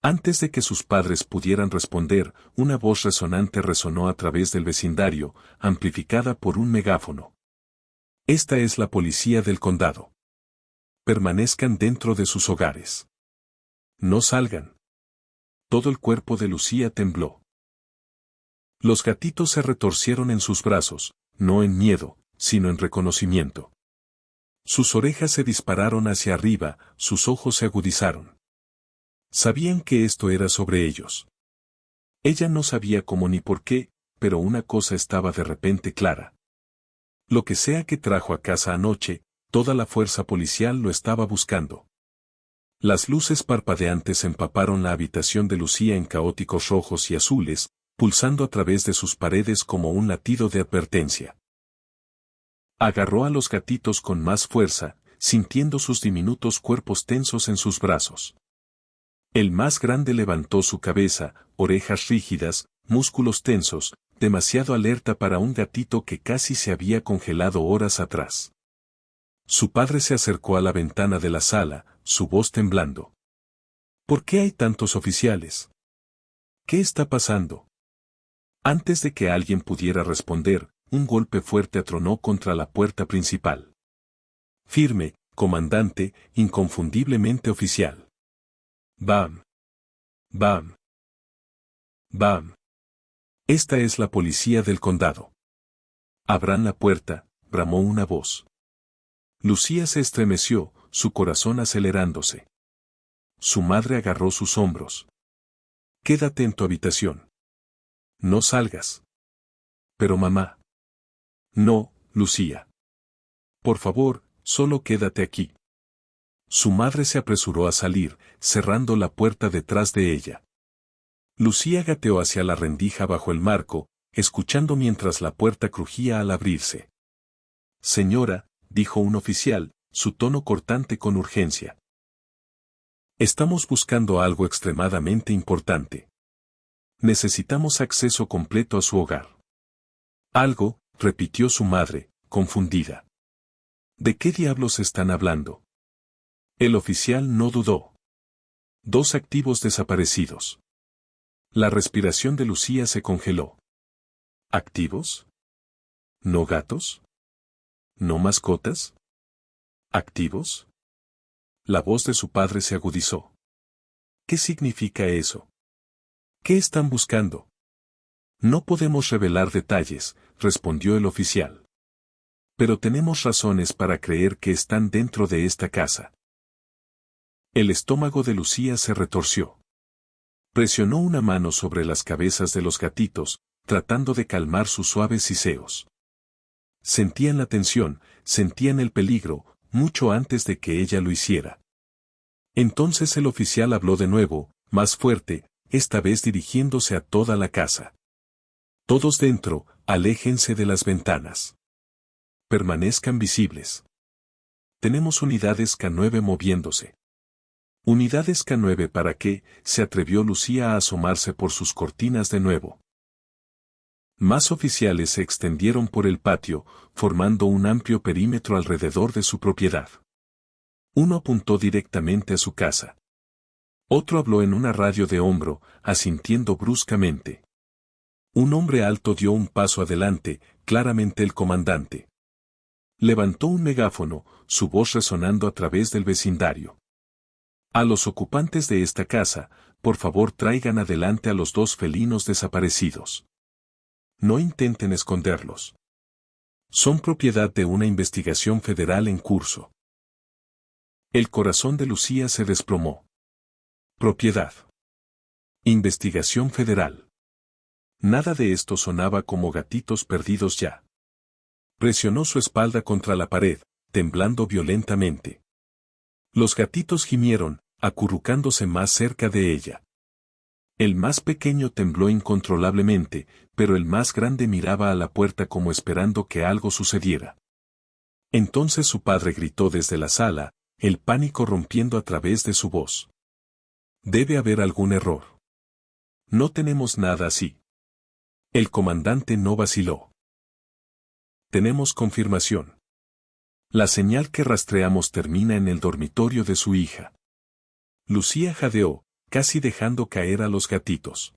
Antes de que sus padres pudieran responder, una voz resonante resonó a través del vecindario, amplificada por un megáfono. Esta es la policía del condado. Permanezcan dentro de sus hogares. No salgan. Todo el cuerpo de Lucía tembló. Los gatitos se retorcieron en sus brazos, no en miedo, sino en reconocimiento. Sus orejas se dispararon hacia arriba, sus ojos se agudizaron. Sabían que esto era sobre ellos. Ella no sabía cómo ni por qué, pero una cosa estaba de repente clara. Lo que sea que trajo a casa anoche, toda la fuerza policial lo estaba buscando. Las luces parpadeantes empaparon la habitación de Lucía en caóticos rojos y azules, pulsando a través de sus paredes como un latido de advertencia. Agarró a los gatitos con más fuerza, sintiendo sus diminutos cuerpos tensos en sus brazos. El más grande levantó su cabeza, orejas rígidas, músculos tensos, demasiado alerta para un gatito que casi se había congelado horas atrás. Su padre se acercó a la ventana de la sala, su voz temblando. ¿Por qué hay tantos oficiales? ¿Qué está pasando? Antes de que alguien pudiera responder, un golpe fuerte atronó contra la puerta principal. Firme, comandante, inconfundiblemente oficial. ¡Bam! ¡Bam! ¡Bam! Esta es la policía del condado. Abran la puerta, bramó una voz. Lucía se estremeció, su corazón acelerándose. Su madre agarró sus hombros. Quédate en tu habitación. No salgas. Pero mamá. No, Lucía. Por favor, solo quédate aquí. Su madre se apresuró a salir, cerrando la puerta detrás de ella. Lucía gateó hacia la rendija bajo el marco, escuchando mientras la puerta crujía al abrirse. Señora, dijo un oficial, su tono cortante con urgencia. Estamos buscando algo extremadamente importante. Necesitamos acceso completo a su hogar. Algo, repitió su madre, confundida. ¿De qué diablos están hablando? El oficial no dudó. 2 activos desaparecidos. La respiración de Lucía se congeló. ¿Activos? ¿No gatos? ¿No mascotas? ¿Activos? La voz de su padre se agudizó. ¿Qué significa eso? ¿Qué están buscando? No podemos revelar detalles, respondió el oficial. Pero tenemos razones para creer que están dentro de esta casa. El estómago de Lucía se retorció. Presionó una mano sobre las cabezas de los gatitos, tratando de calmar sus suaves siseos. Sentían la tensión, sentían el peligro, mucho antes de que ella lo hiciera. Entonces el oficial habló de nuevo, más fuerte, esta vez dirigiéndose a toda la casa. Todos dentro, aléjense de las ventanas. Permanezcan visibles. Tenemos unidades K9 moviéndose. Unidades K9 ¿para qué? Se atrevió Lucía a asomarse por sus cortinas de nuevo. Más oficiales se extendieron por el patio, formando un amplio perímetro alrededor de su propiedad. Uno apuntó directamente a su casa. Otro habló en una radio de hombro, asintiendo bruscamente. Un hombre alto dio un paso adelante, claramente el comandante. Levantó un megáfono, su voz resonando a través del vecindario. A los ocupantes de esta casa, por favor traigan adelante a los 2 felinos desaparecidos. No intenten esconderlos. Son propiedad de una investigación federal en curso. El corazón de Lucía se desplomó. Propiedad. Investigación federal. Nada de esto sonaba como gatitos perdidos ya. Presionó su espalda contra la pared, temblando violentamente. Los gatitos gimieron, acurrucándose más cerca de ella. El más pequeño tembló incontrolablemente, pero el más grande miraba a la puerta como esperando que algo sucediera. Entonces su padre gritó desde la sala, el pánico rompiendo a través de su voz. Debe haber algún error. No tenemos nada así. El comandante no vaciló. Tenemos confirmación. La señal que rastreamos termina en el dormitorio de su hija. Lucía jadeó, casi dejando caer a los gatitos.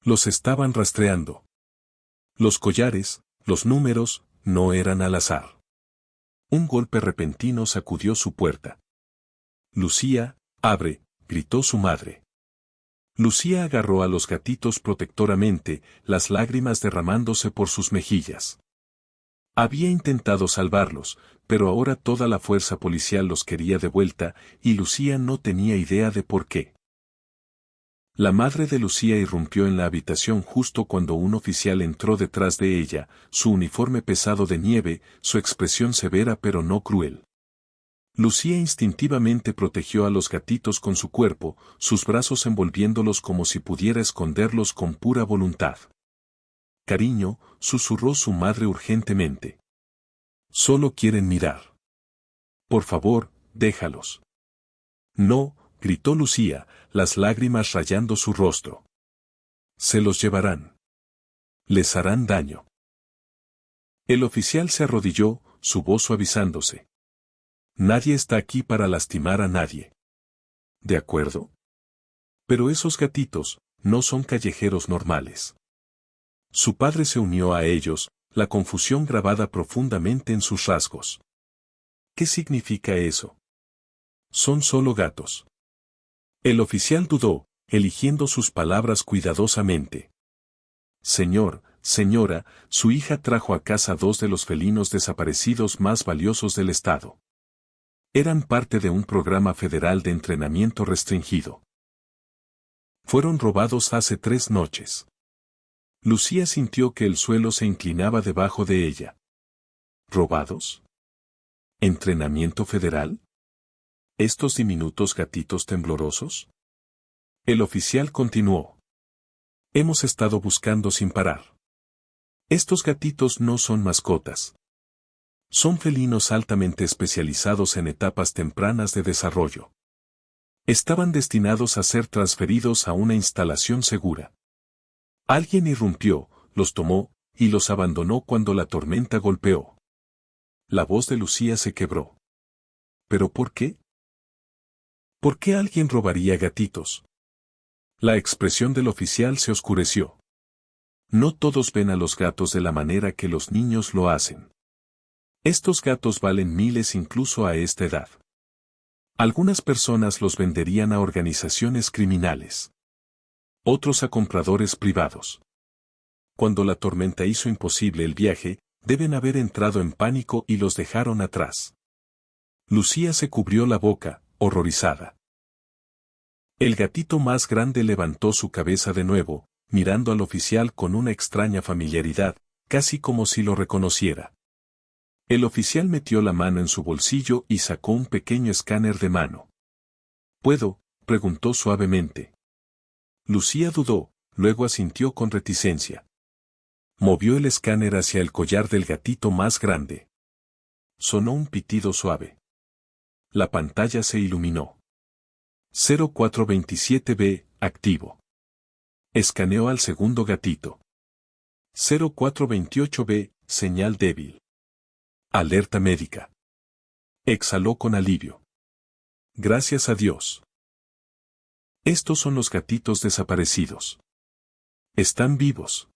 Los estaban rastreando. Los collares, los números, no eran al azar. Un golpe repentino sacudió su puerta. Lucía, abre, gritó su madre. Lucía agarró a los gatitos protectoramente, las lágrimas derramándose por sus mejillas. Había intentado salvarlos, pero ahora toda la fuerza policial los quería de vuelta, y Lucía no tenía idea de por qué. La madre de Lucía irrumpió en la habitación justo cuando un oficial entró detrás de ella, su uniforme pesado de nieve, su expresión severa pero no cruel. Lucía instintivamente protegió a los gatitos con su cuerpo, sus brazos envolviéndolos como si pudiera esconderlos con pura voluntad. Cariño, susurró su madre urgentemente. Solo quieren mirar. Por favor, déjalos. No, gritó Lucía, las lágrimas rayando su rostro. Se los llevarán. Les harán daño. El oficial se arrodilló, su voz suavizándose. Nadie está aquí para lastimar a nadie. ¿De acuerdo? Pero esos gatitos, no son callejeros normales. Su padre se unió a ellos, la confusión grabada profundamente en sus rasgos. ¿Qué significa eso? Son solo gatos. El oficial dudó, eligiendo sus palabras cuidadosamente. Señor, señora, su hija trajo a casa 2 de los felinos desaparecidos más valiosos del estado. Eran parte de un programa federal de entrenamiento restringido. Fueron robados hace 3 noches. Lucía sintió que el suelo se inclinaba debajo de ella. ¿Robados? ¿Entrenamiento federal? ¿Estos diminutos gatitos temblorosos? El oficial continuó. Hemos estado buscando sin parar. Estos gatitos no son mascotas. Son felinos altamente especializados en etapas tempranas de desarrollo. Estaban destinados a ser transferidos a una instalación segura. Alguien irrumpió, los tomó, y los abandonó cuando la tormenta golpeó. La voz de Lucía se quebró. ¿Pero por qué? ¿Por qué alguien robaría gatitos? La expresión del oficial se oscureció. No todos ven a los gatos de la manera que los niños lo hacen. Estos gatos valen miles incluso a esta edad. Algunas personas los venderían a organizaciones criminales. Otros a compradores privados. Cuando la tormenta hizo imposible el viaje, deben haber entrado en pánico y los dejaron atrás. Lucía se cubrió la boca, horrorizada. El gatito más grande levantó su cabeza de nuevo, mirando al oficial con una extraña familiaridad, casi como si lo reconociera. El oficial metió la mano en su bolsillo y sacó un pequeño escáner de mano. ¿Puedo?, preguntó suavemente. Lucía dudó, luego asintió con reticencia. Movió el escáner hacia el collar del gatito más grande. Sonó un pitido suave. La pantalla se iluminó. 0427B, activo. Escaneó al segundo gatito. 0428B, señal débil. Alerta médica. Exhaló con alivio. Gracias a Dios. Estos son los gatitos desaparecidos. Están vivos.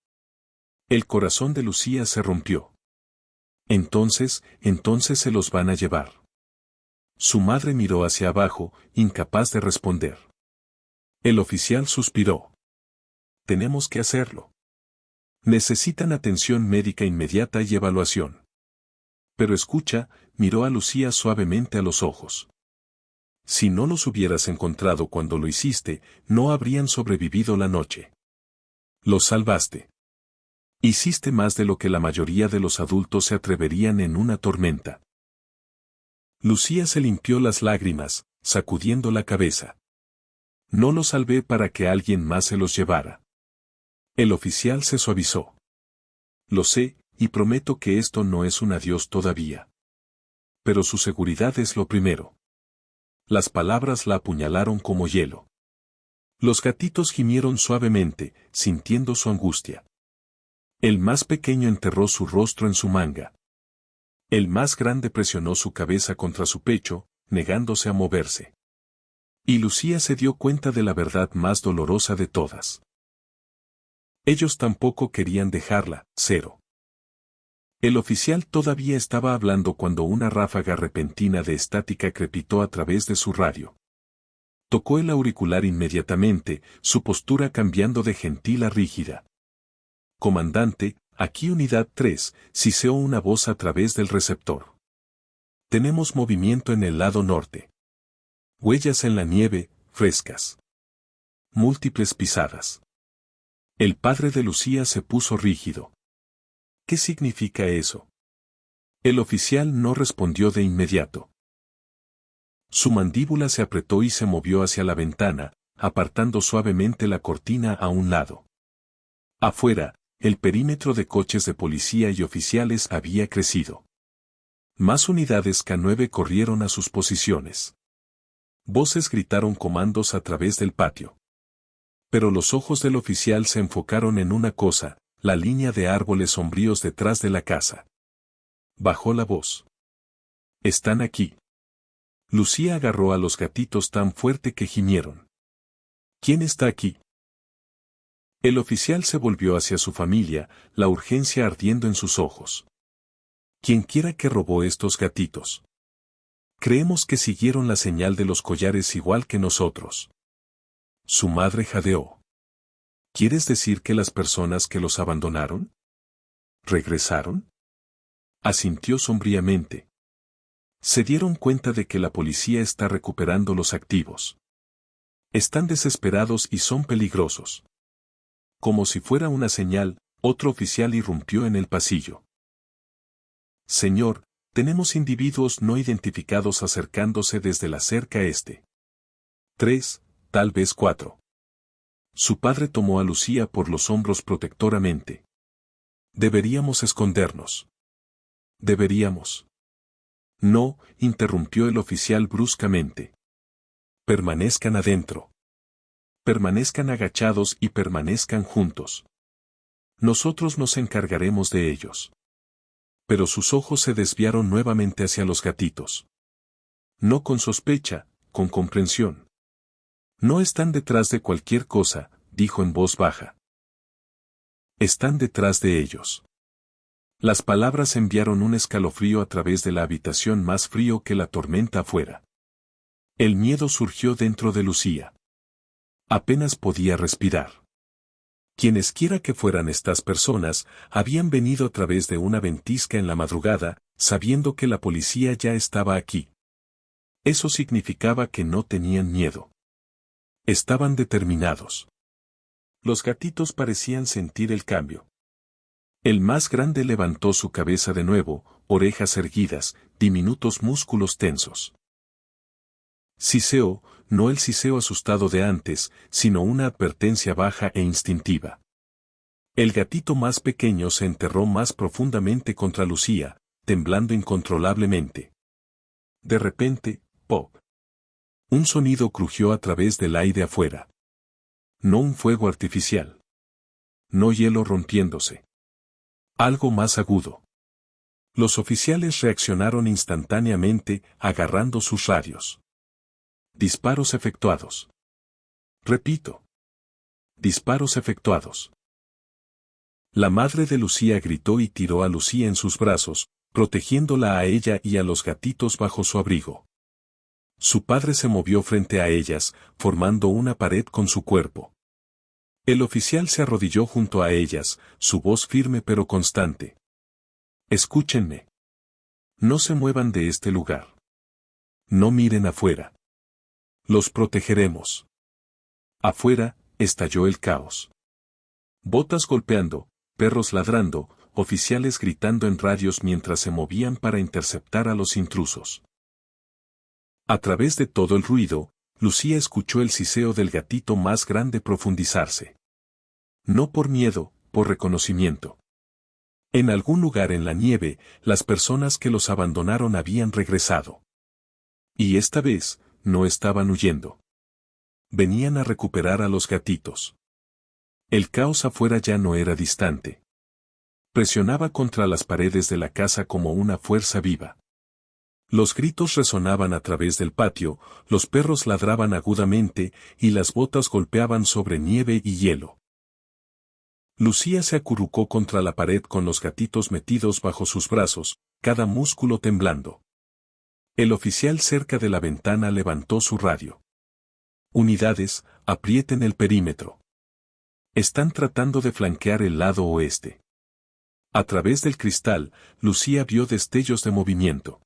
El corazón de Lucía se rompió. Entonces se los van a llevar. Su madre miró hacia abajo, incapaz de responder. El oficial suspiró. Tenemos que hacerlo. Necesitan atención médica inmediata y evaluación. Pero escucha, miró a Lucía suavemente a los ojos. Si no los hubieras encontrado cuando lo hiciste, no habrían sobrevivido la noche. Los salvaste. Hiciste más de lo que la mayoría de los adultos se atreverían en una tormenta. Lucía se limpió las lágrimas, sacudiendo la cabeza. No los salvé para que alguien más se los llevara. El oficial se suavizó. Lo sé, y prometo que esto no es un adiós todavía. Pero su seguridad es lo primero. Las palabras la apuñalaron como hielo. Los gatitos gimieron suavemente, sintiendo su angustia. El más pequeño enterró su rostro en su manga. El más grande presionó su cabeza contra su pecho, negándose a moverse. Y Lucía se dio cuenta de la verdad más dolorosa de todas. Ellos tampoco querían dejarla, cero. El oficial todavía estaba hablando cuando una ráfaga repentina de estática crepitó a través de su radio. Tocó el auricular inmediatamente, su postura cambiando de gentil a rígida. Comandante, aquí Unidad 3, siseó una voz a través del receptor. Tenemos movimiento en el lado norte. Huellas en la nieve, frescas. Múltiples pisadas. El padre de Lucía se puso rígido. ¿Qué significa eso? El oficial no respondió de inmediato. Su mandíbula se apretó y se movió hacia la ventana, apartando suavemente la cortina a un lado. Afuera, el perímetro de coches de policía y oficiales había crecido. Más unidades K9 corrieron a sus posiciones. Voces gritaron comandos a través del patio. Pero los ojos del oficial se enfocaron en una cosa, la línea de árboles sombríos detrás de la casa. Bajó la voz. Están aquí. Lucía agarró a los gatitos tan fuerte que gimieron. ¿Quién está aquí? El oficial se volvió hacia su familia, la urgencia ardiendo en sus ojos. Quienquiera que robó estos gatitos. Creemos que siguieron la señal de los collares igual que nosotros. Su madre jadeó. ¿Quieres decir que las personas que los abandonaron? ¿Regresaron? Asintió sombríamente. Se dieron cuenta de que la policía está recuperando los activos. Están desesperados y son peligrosos. Como si fuera una señal, otro oficial irrumpió en el pasillo. Señor, tenemos individuos no identificados acercándose desde la cerca este. 3, tal vez 4. Su padre tomó a Lucía por los hombros protectoramente. Deberíamos escondernos. Deberíamos. No, interrumpió el oficial bruscamente. Permanezcan adentro. Permanezcan agachados y permanezcan juntos. Nosotros nos encargaremos de ellos. Pero sus ojos se desviaron nuevamente hacia los gatitos. No con sospecha, con comprensión. No están detrás de cualquier cosa, dijo en voz baja. Están detrás de ellos. Las palabras enviaron un escalofrío a través de la habitación más frío que la tormenta afuera. El miedo surgió dentro de Lucía. Apenas podía respirar. Quienesquiera que fueran estas personas, habían venido a través de una ventisca en la madrugada, sabiendo que la policía ya estaba aquí. Eso significaba que no tenían miedo. Estaban determinados. Los gatitos parecían sentir el cambio. El más grande levantó su cabeza de nuevo, orejas erguidas, diminutos músculos tensos. Siseo, no el siseo asustado de antes, sino una advertencia baja e instintiva. El gatito más pequeño se enterró más profundamente contra Lucía, temblando incontrolablemente. De repente, ¡pop! Un sonido crujió a través del aire afuera. No un fuego artificial. No hielo rompiéndose. Algo más agudo. Los oficiales reaccionaron instantáneamente, agarrando sus radios. Disparos efectuados. Repito. Disparos efectuados. La madre de Lucía gritó y tiró a Lucía en sus brazos, protegiéndola a ella y a los gatitos bajo su abrigo. Su padre se movió frente a ellas, formando una pared con su cuerpo. El oficial se arrodilló junto a ellas, su voz firme pero constante. Escúchenme. No se muevan de este lugar. No miren afuera. Los protegeremos. Afuera, estalló el caos. Botas golpeando, perros ladrando, oficiales gritando en radios mientras se movían para interceptar a los intrusos. A través de todo el ruido, Lucía escuchó el siseo del gatito más grande profundizarse. No por miedo, por reconocimiento. En algún lugar en la nieve, las personas que los abandonaron habían regresado. Y esta vez, no estaban huyendo. Venían a recuperar a los gatitos. El caos afuera ya no era distante. Presionaba contra las paredes de la casa como una fuerza viva. Los gritos resonaban a través del patio, los perros ladraban agudamente, y las botas golpeaban sobre nieve y hielo. Lucía se acurrucó contra la pared con los gatitos metidos bajo sus brazos, cada músculo temblando. El oficial cerca de la ventana levantó su radio. Unidades, aprieten el perímetro. Están tratando de flanquear el lado oeste. A través del cristal, Lucía vio destellos de movimiento.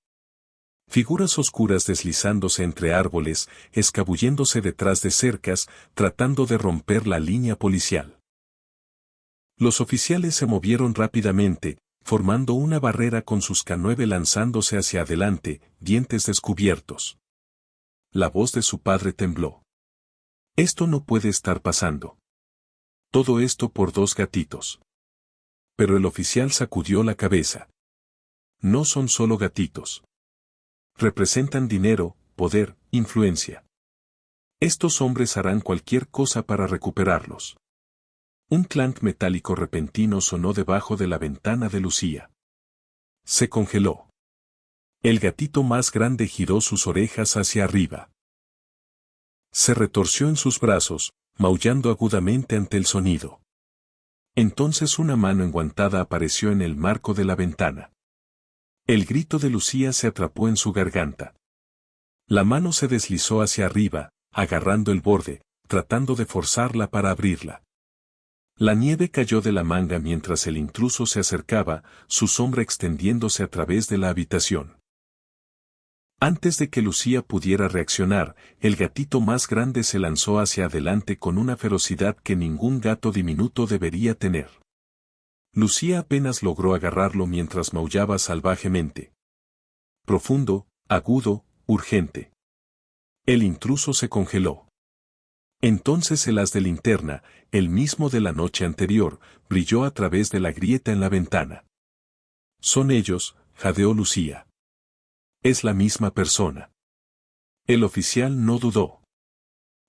Figuras oscuras deslizándose entre árboles, escabulléndose detrás de cercas, tratando de romper la línea policial. Los oficiales se movieron rápidamente, formando una barrera con sus K9 lanzándose hacia adelante, dientes descubiertos. La voz de su padre tembló. Esto no puede estar pasando. Todo esto por 2 gatitos. Pero el oficial sacudió la cabeza. No son solo gatitos. Representan dinero, poder, influencia. Estos hombres harán cualquier cosa para recuperarlos. Un clank metálico repentino sonó debajo de la ventana de Lucía. Se congeló. El gatito más grande giró sus orejas hacia arriba. Se retorció en sus brazos, maullando agudamente ante el sonido. Entonces una mano enguantada apareció en el marco de la ventana. El grito de Lucía se atrapó en su garganta. La mano se deslizó hacia arriba, agarrando el borde, tratando de forzarla para abrirla. La nieve cayó de la manga mientras el intruso se acercaba, su sombra extendiéndose a través de la habitación. Antes de que Lucía pudiera reaccionar, el gatito más grande se lanzó hacia adelante con una ferocidad que ningún gato diminuto debería tener. Lucía apenas logró agarrarlo mientras maullaba salvajemente. Profundo, agudo, urgente. El intruso se congeló. Entonces el haz de linterna, el mismo de la noche anterior, brilló a través de la grieta en la ventana. Son ellos, jadeó Lucía. Es la misma persona. El oficial no dudó.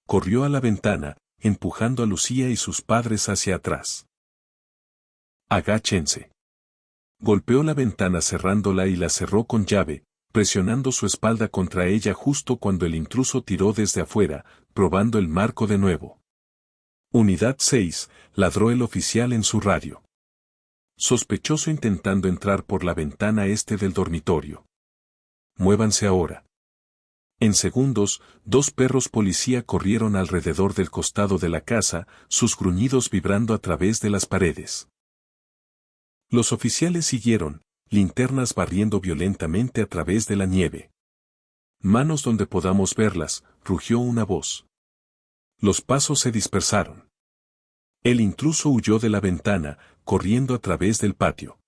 Corrió a la ventana, empujando a Lucía y sus padres hacia atrás. Agáchense. Golpeó la ventana cerrándola y la cerró con llave, presionando su espalda contra ella justo cuando el intruso tiró desde afuera, probando el marco de nuevo. Unidad 6, ladró el oficial en su radio. Sospechoso intentando entrar por la ventana este del dormitorio. Muévanse ahora. En segundos, 2 perros policía corrieron alrededor del costado de la casa, sus gruñidos vibrando a través de las paredes. Los oficiales siguieron, linternas barriendo violentamente a través de la nieve. Manos donde podamos verlas, rugió una voz. Los pasos se dispersaron. El intruso huyó de la ventana, corriendo a través del patio.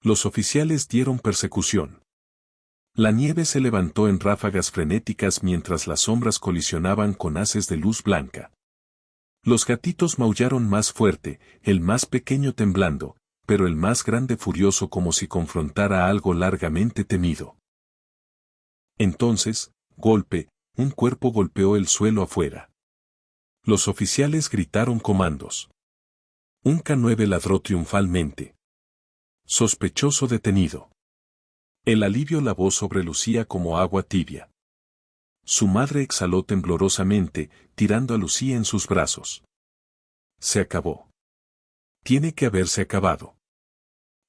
Los oficiales dieron persecución. La nieve se levantó en ráfagas frenéticas mientras las sombras colisionaban con haces de luz blanca. Los gatitos maullaron más fuerte, el más pequeño temblando, pero el más grande furioso como si confrontara algo largamente temido. Entonces, un cuerpo golpeó el suelo afuera. Los oficiales gritaron comandos. Un K9 ladró triunfalmente. Sospechoso detenido. El alivio lavó sobre Lucía como agua tibia. Su madre exhaló temblorosamente, tirando a Lucía en sus brazos. Se acabó. Tiene que haberse acabado.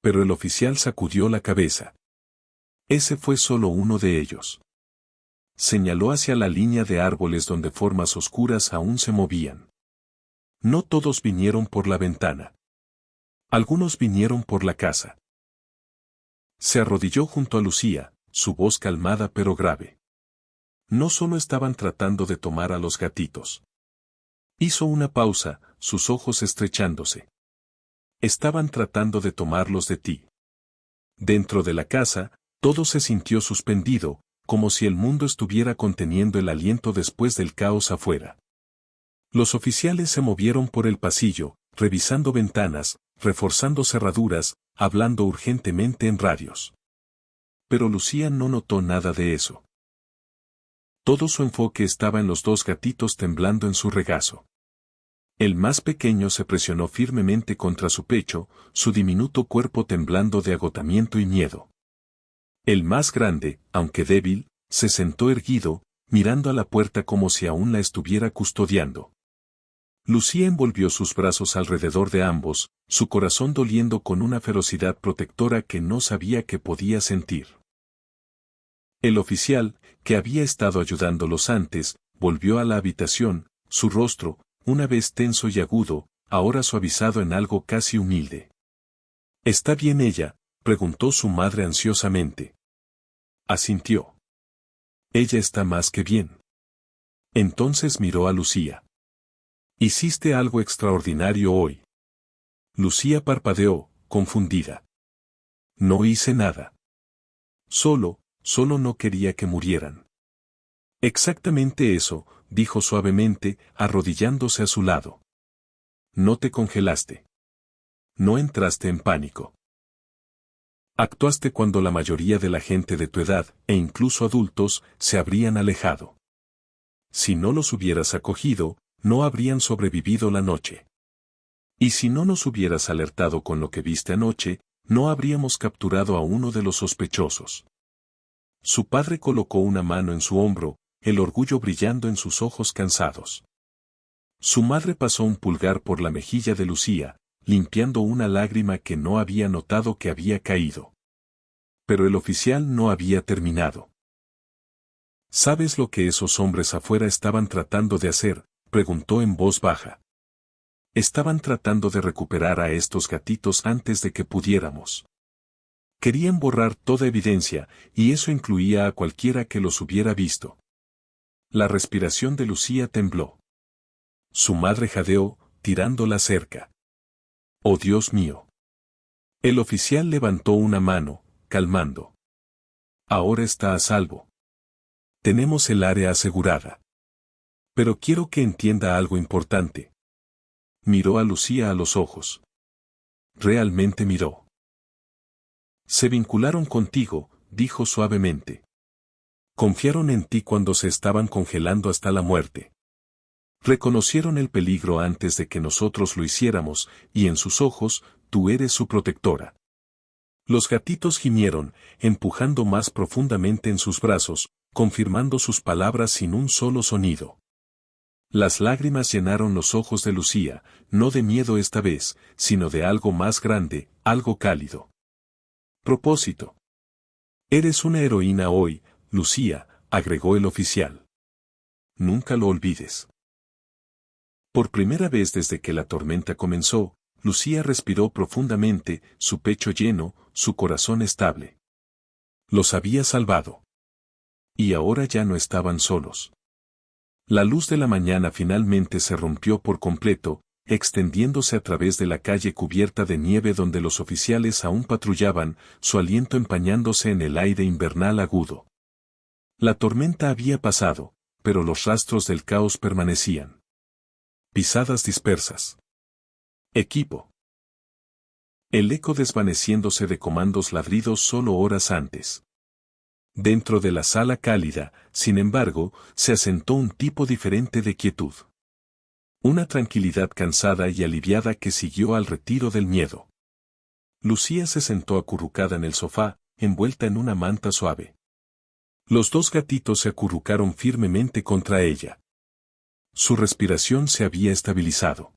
Pero el oficial sacudió la cabeza. Ese fue solo uno de ellos. Señaló hacia la línea de árboles donde formas oscuras aún se movían. No todos vinieron por la ventana. Algunos vinieron por la casa. Se arrodilló junto a Lucía, su voz calmada pero grave. No solo estaban tratando de tomar a los gatitos. Hizo una pausa, sus ojos estrechándose. Estaban tratando de tomarlos de ti. Dentro de la casa, todo se sintió suspendido, como si el mundo estuviera conteniendo el aliento después del caos afuera. Los oficiales se movieron por el pasillo, revisando ventanas, reforzando cerraduras, hablando urgentemente en radios. Pero Lucía no notó nada de eso. Todo su enfoque estaba en los dos gatitos temblando en su regazo. El más pequeño se presionó firmemente contra su pecho, su diminuto cuerpo temblando de agotamiento y miedo. El más grande, aunque débil, se sentó erguido, mirando a la puerta como si aún la estuviera custodiando. Lucía envolvió sus brazos alrededor de ambos, su corazón doliendo con una ferocidad protectora que no sabía que podía sentir. El oficial, que había estado ayudándolos antes, volvió a la habitación, su rostro, una vez tenso y agudo, ahora suavizado en algo casi humilde. ¿Está bien ella?, preguntó su madre ansiosamente. Asintió. Ella está más que bien. Entonces miró a Lucía. Hiciste algo extraordinario hoy. Lucía parpadeó, confundida. No hice nada. Solo no quería que murieran. Exactamente eso, dijo suavemente, arrodillándose a su lado. No te congelaste. No entraste en pánico. Actuaste cuando la mayoría de la gente de tu edad, e incluso adultos, se habrían alejado. Si no los hubieras acogido, no habrían sobrevivido la noche. Y si no nos hubieras alertado con lo que viste anoche, no habríamos capturado a uno de los sospechosos. Su padre colocó una mano en su hombro, el orgullo brillando en sus ojos cansados. Su madre pasó un pulgar por la mejilla de Lucía, limpiando una lágrima que no había notado que había caído. Pero el oficial no había terminado. ¿Sabes lo que esos hombres afuera estaban tratando de hacer?, preguntó en voz baja. Estaban tratando de recuperar a estos gatitos antes de que pudiéramos. Querían borrar toda evidencia, y eso incluía a cualquiera que los hubiera visto. La respiración de Lucía tembló. Su madre jadeó, tirando la cerca. ¡Oh Dios mío! El oficial levantó una mano, calmando. Ahora está a salvo. Tenemos el área asegurada. Pero quiero que entienda algo importante. Miró a Lucía a los ojos. Realmente miró. Se vincularon contigo, dijo suavemente. Confiaron en ti cuando se estaban congelando hasta la muerte. Reconocieron el peligro antes de que nosotros lo hiciéramos, y en sus ojos, tú eres su protectora. Los gatitos gimieron, empujando más profundamente en sus brazos, confirmando sus palabras sin un solo sonido. Las lágrimas llenaron los ojos de Lucía, no de miedo esta vez, sino de algo más grande, algo cálido. Propósito. Eres una heroína hoy, Lucía, agregó el oficial. Nunca lo olvides. Por primera vez desde que la tormenta comenzó, Lucía respiró profundamente, su pecho lleno, su corazón estable. Los había salvado. Y ahora ya no estaban solos. La luz de la mañana finalmente se rompió por completo, extendiéndose a través de la calle cubierta de nieve donde los oficiales aún patrullaban, su aliento empañándose en el aire invernal agudo. La tormenta había pasado, pero los rastros del caos permanecían. Pisadas dispersas. Equipo. El eco desvaneciéndose de comandos ladridos solo horas antes. Dentro de la sala cálida, sin embargo, se asentó un tipo diferente de quietud. Una tranquilidad cansada y aliviada que siguió al retiro del miedo. Lucía se sentó acurrucada en el sofá, envuelta en una manta suave. Los dos gatitos se acurrucaron firmemente contra ella. Su respiración se había estabilizado.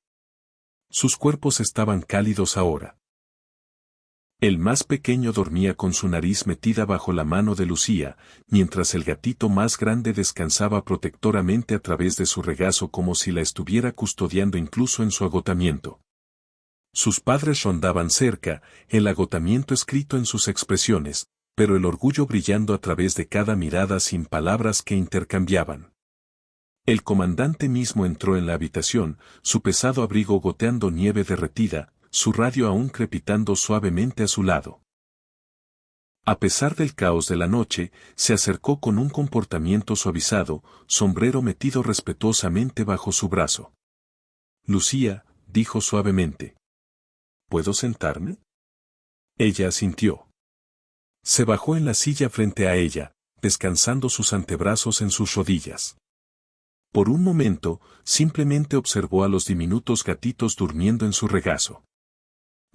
Sus cuerpos estaban cálidos ahora. El más pequeño dormía con su nariz metida bajo la mano de Lucía, mientras el gatito más grande descansaba protectoramente a través de su regazo como si la estuviera custodiando incluso en su agotamiento. Sus padres rondaban cerca, el agotamiento escrito en sus expresiones, pero el orgullo brillando a través de cada mirada sin palabras que intercambiaban. El comandante mismo entró en la habitación, su pesado abrigo goteando nieve derretida, su radio aún crepitando suavemente a su lado. A pesar del caos de la noche, se acercó con un comportamiento suavizado, sombrero metido respetuosamente bajo su brazo. Lucía, dijo suavemente. ¿Puedo sentarme? Ella asintió. Se bajó en la silla frente a ella, descansando sus antebrazos en sus rodillas. Por un momento, simplemente observó a los diminutos gatitos durmiendo en su regazo.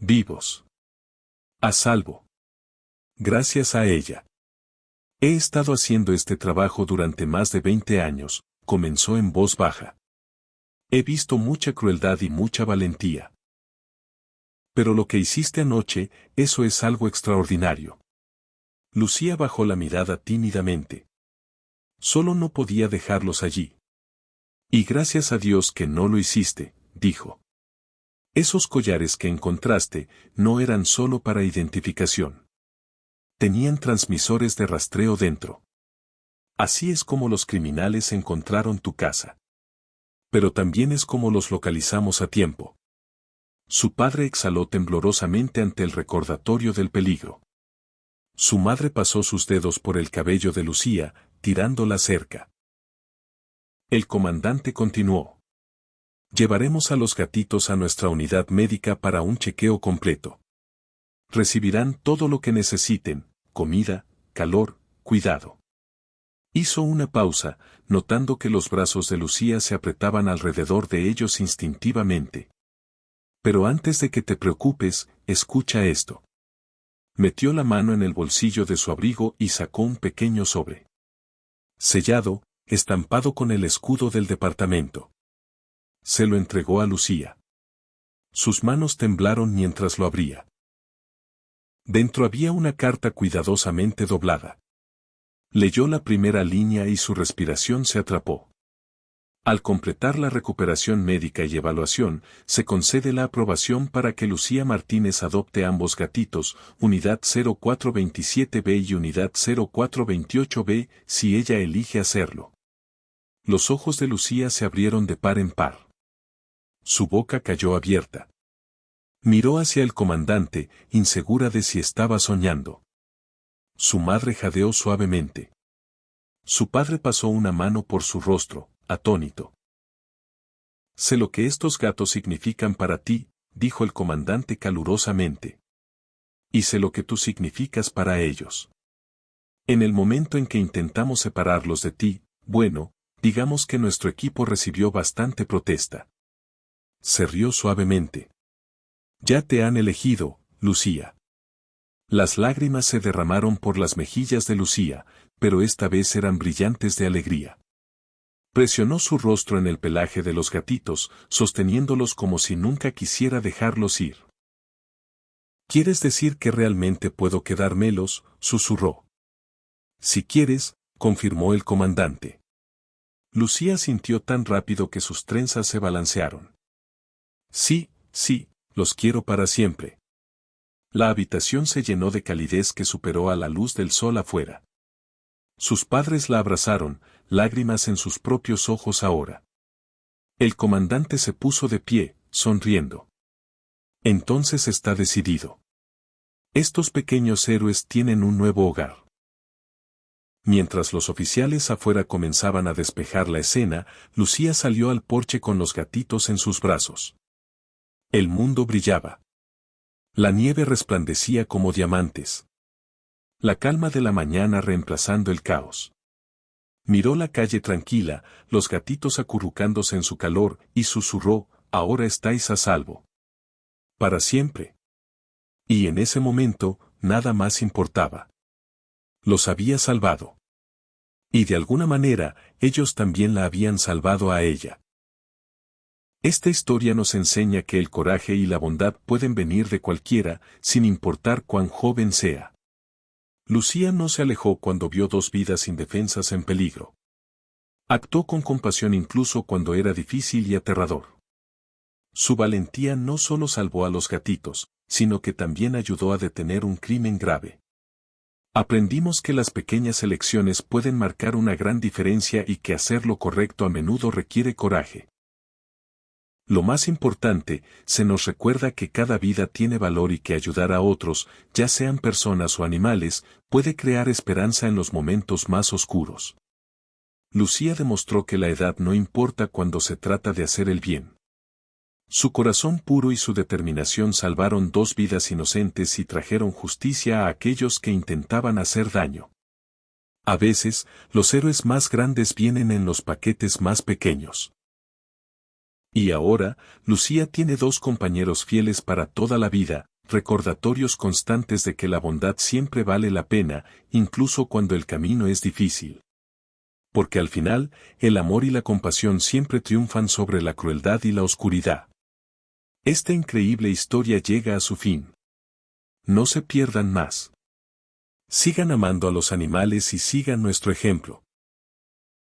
Vivos. A salvo. Gracias a ella. He estado haciendo este trabajo durante más de 20 años, comenzó en voz baja. He visto mucha crueldad y mucha valentía. Pero lo que hiciste anoche, eso es algo extraordinario. Lucía bajó la mirada tímidamente. Solo no podía dejarlos allí. Y gracias a Dios que no lo hiciste, dijo. Esos collares que encontraste no eran solo para identificación. Tenían transmisores de rastreo dentro. Así es como los criminales encontraron tu casa. Pero también es como los localizamos a tiempo. Su padre exhaló temblorosamente ante el recordatorio del peligro. Su madre pasó sus dedos por el cabello de Lucía, tirándola cerca. El comandante continuó. Llevaremos a los gatitos a nuestra unidad médica para un chequeo completo. Recibirán todo lo que necesiten, comida, calor, cuidado. Hizo una pausa, notando que los brazos de Lucía se apretaban alrededor de ellos instintivamente. Pero antes de que te preocupes, escucha esto. Metió la mano en el bolsillo de su abrigo y sacó un pequeño sobre. Sellado, estampado con el escudo del departamento. Se lo entregó a Lucía. Sus manos temblaron mientras lo abría. Dentro había una carta cuidadosamente doblada. Leyó la primera línea y su respiración se atrapó. Al completar la recuperación médica y evaluación, se concede la aprobación para que Lucía Martínez adopte ambos gatitos, Unidad 0427B y Unidad 0428B, si ella elige hacerlo. Los ojos de Lucía se abrieron de par en par. Su boca cayó abierta. Miró hacia el comandante, insegura de si estaba soñando. Su madre jadeó suavemente. Su padre pasó una mano por su rostro, atónito. Sé lo que estos gatos significan para ti, dijo el comandante calurosamente. Y sé lo que tú significas para ellos. En el momento en que intentamos separarlos de ti, bueno, digamos que nuestro equipo recibió bastante protesta. Se rió suavemente. Ya te han elegido, Lucía. Las lágrimas se derramaron por las mejillas de Lucía, pero esta vez eran brillantes de alegría. Presionó su rostro en el pelaje de los gatitos, sosteniéndolos como si nunca quisiera dejarlos ir. ¿Quieres decir que realmente puedo quedármelos?, susurró. Si quieres, confirmó el comandante. Lucía sintió tan rápido que sus trenzas se balancearon. Sí, sí, los quiero para siempre. La habitación se llenó de calidez que superó a la luz del sol afuera. Sus padres la abrazaron, lágrimas en sus propios ojos ahora. El comandante se puso de pie, sonriendo. Entonces está decidido. Estos pequeños héroes tienen un nuevo hogar. Mientras los oficiales afuera comenzaban a despejar la escena, Lucía salió al porche con los gatitos en sus brazos. El mundo brillaba. La nieve resplandecía como diamantes. La calma de la mañana reemplazando el caos. Miró la calle tranquila, los gatitos acurrucándose en su calor, y susurró, ahora estáis a salvo. Para siempre. Y en ese momento, nada más importaba. Los había salvado. Y de alguna manera, ellos también la habían salvado a ella. Esta historia nos enseña que el coraje y la bondad pueden venir de cualquiera, sin importar cuán joven sea. Lucía no se alejó cuando vio dos vidas indefensas en peligro. Actuó con compasión incluso cuando era difícil y aterrador. Su valentía no solo salvó a los gatitos, sino que también ayudó a detener un crimen grave. Aprendimos que las pequeñas elecciones pueden marcar una gran diferencia y que hacer lo correcto a menudo requiere coraje. Lo más importante, se nos recuerda que cada vida tiene valor y que ayudar a otros, ya sean personas o animales, puede crear esperanza en los momentos más oscuros. Lucía demostró que la edad no importa cuando se trata de hacer el bien. Su corazón puro y su determinación salvaron dos vidas inocentes y trajeron justicia a aquellos que intentaban hacer daño. A veces, los héroes más grandes vienen en los paquetes más pequeños. Y ahora, Lucía tiene dos compañeros fieles para toda la vida, recordatorios constantes de que la bondad siempre vale la pena, incluso cuando el camino es difícil. Porque al final, el amor y la compasión siempre triunfan sobre la crueldad y la oscuridad. Esta increíble historia llega a su fin. No se pierdan más. Sigan amando a los animales y sigan nuestro ejemplo.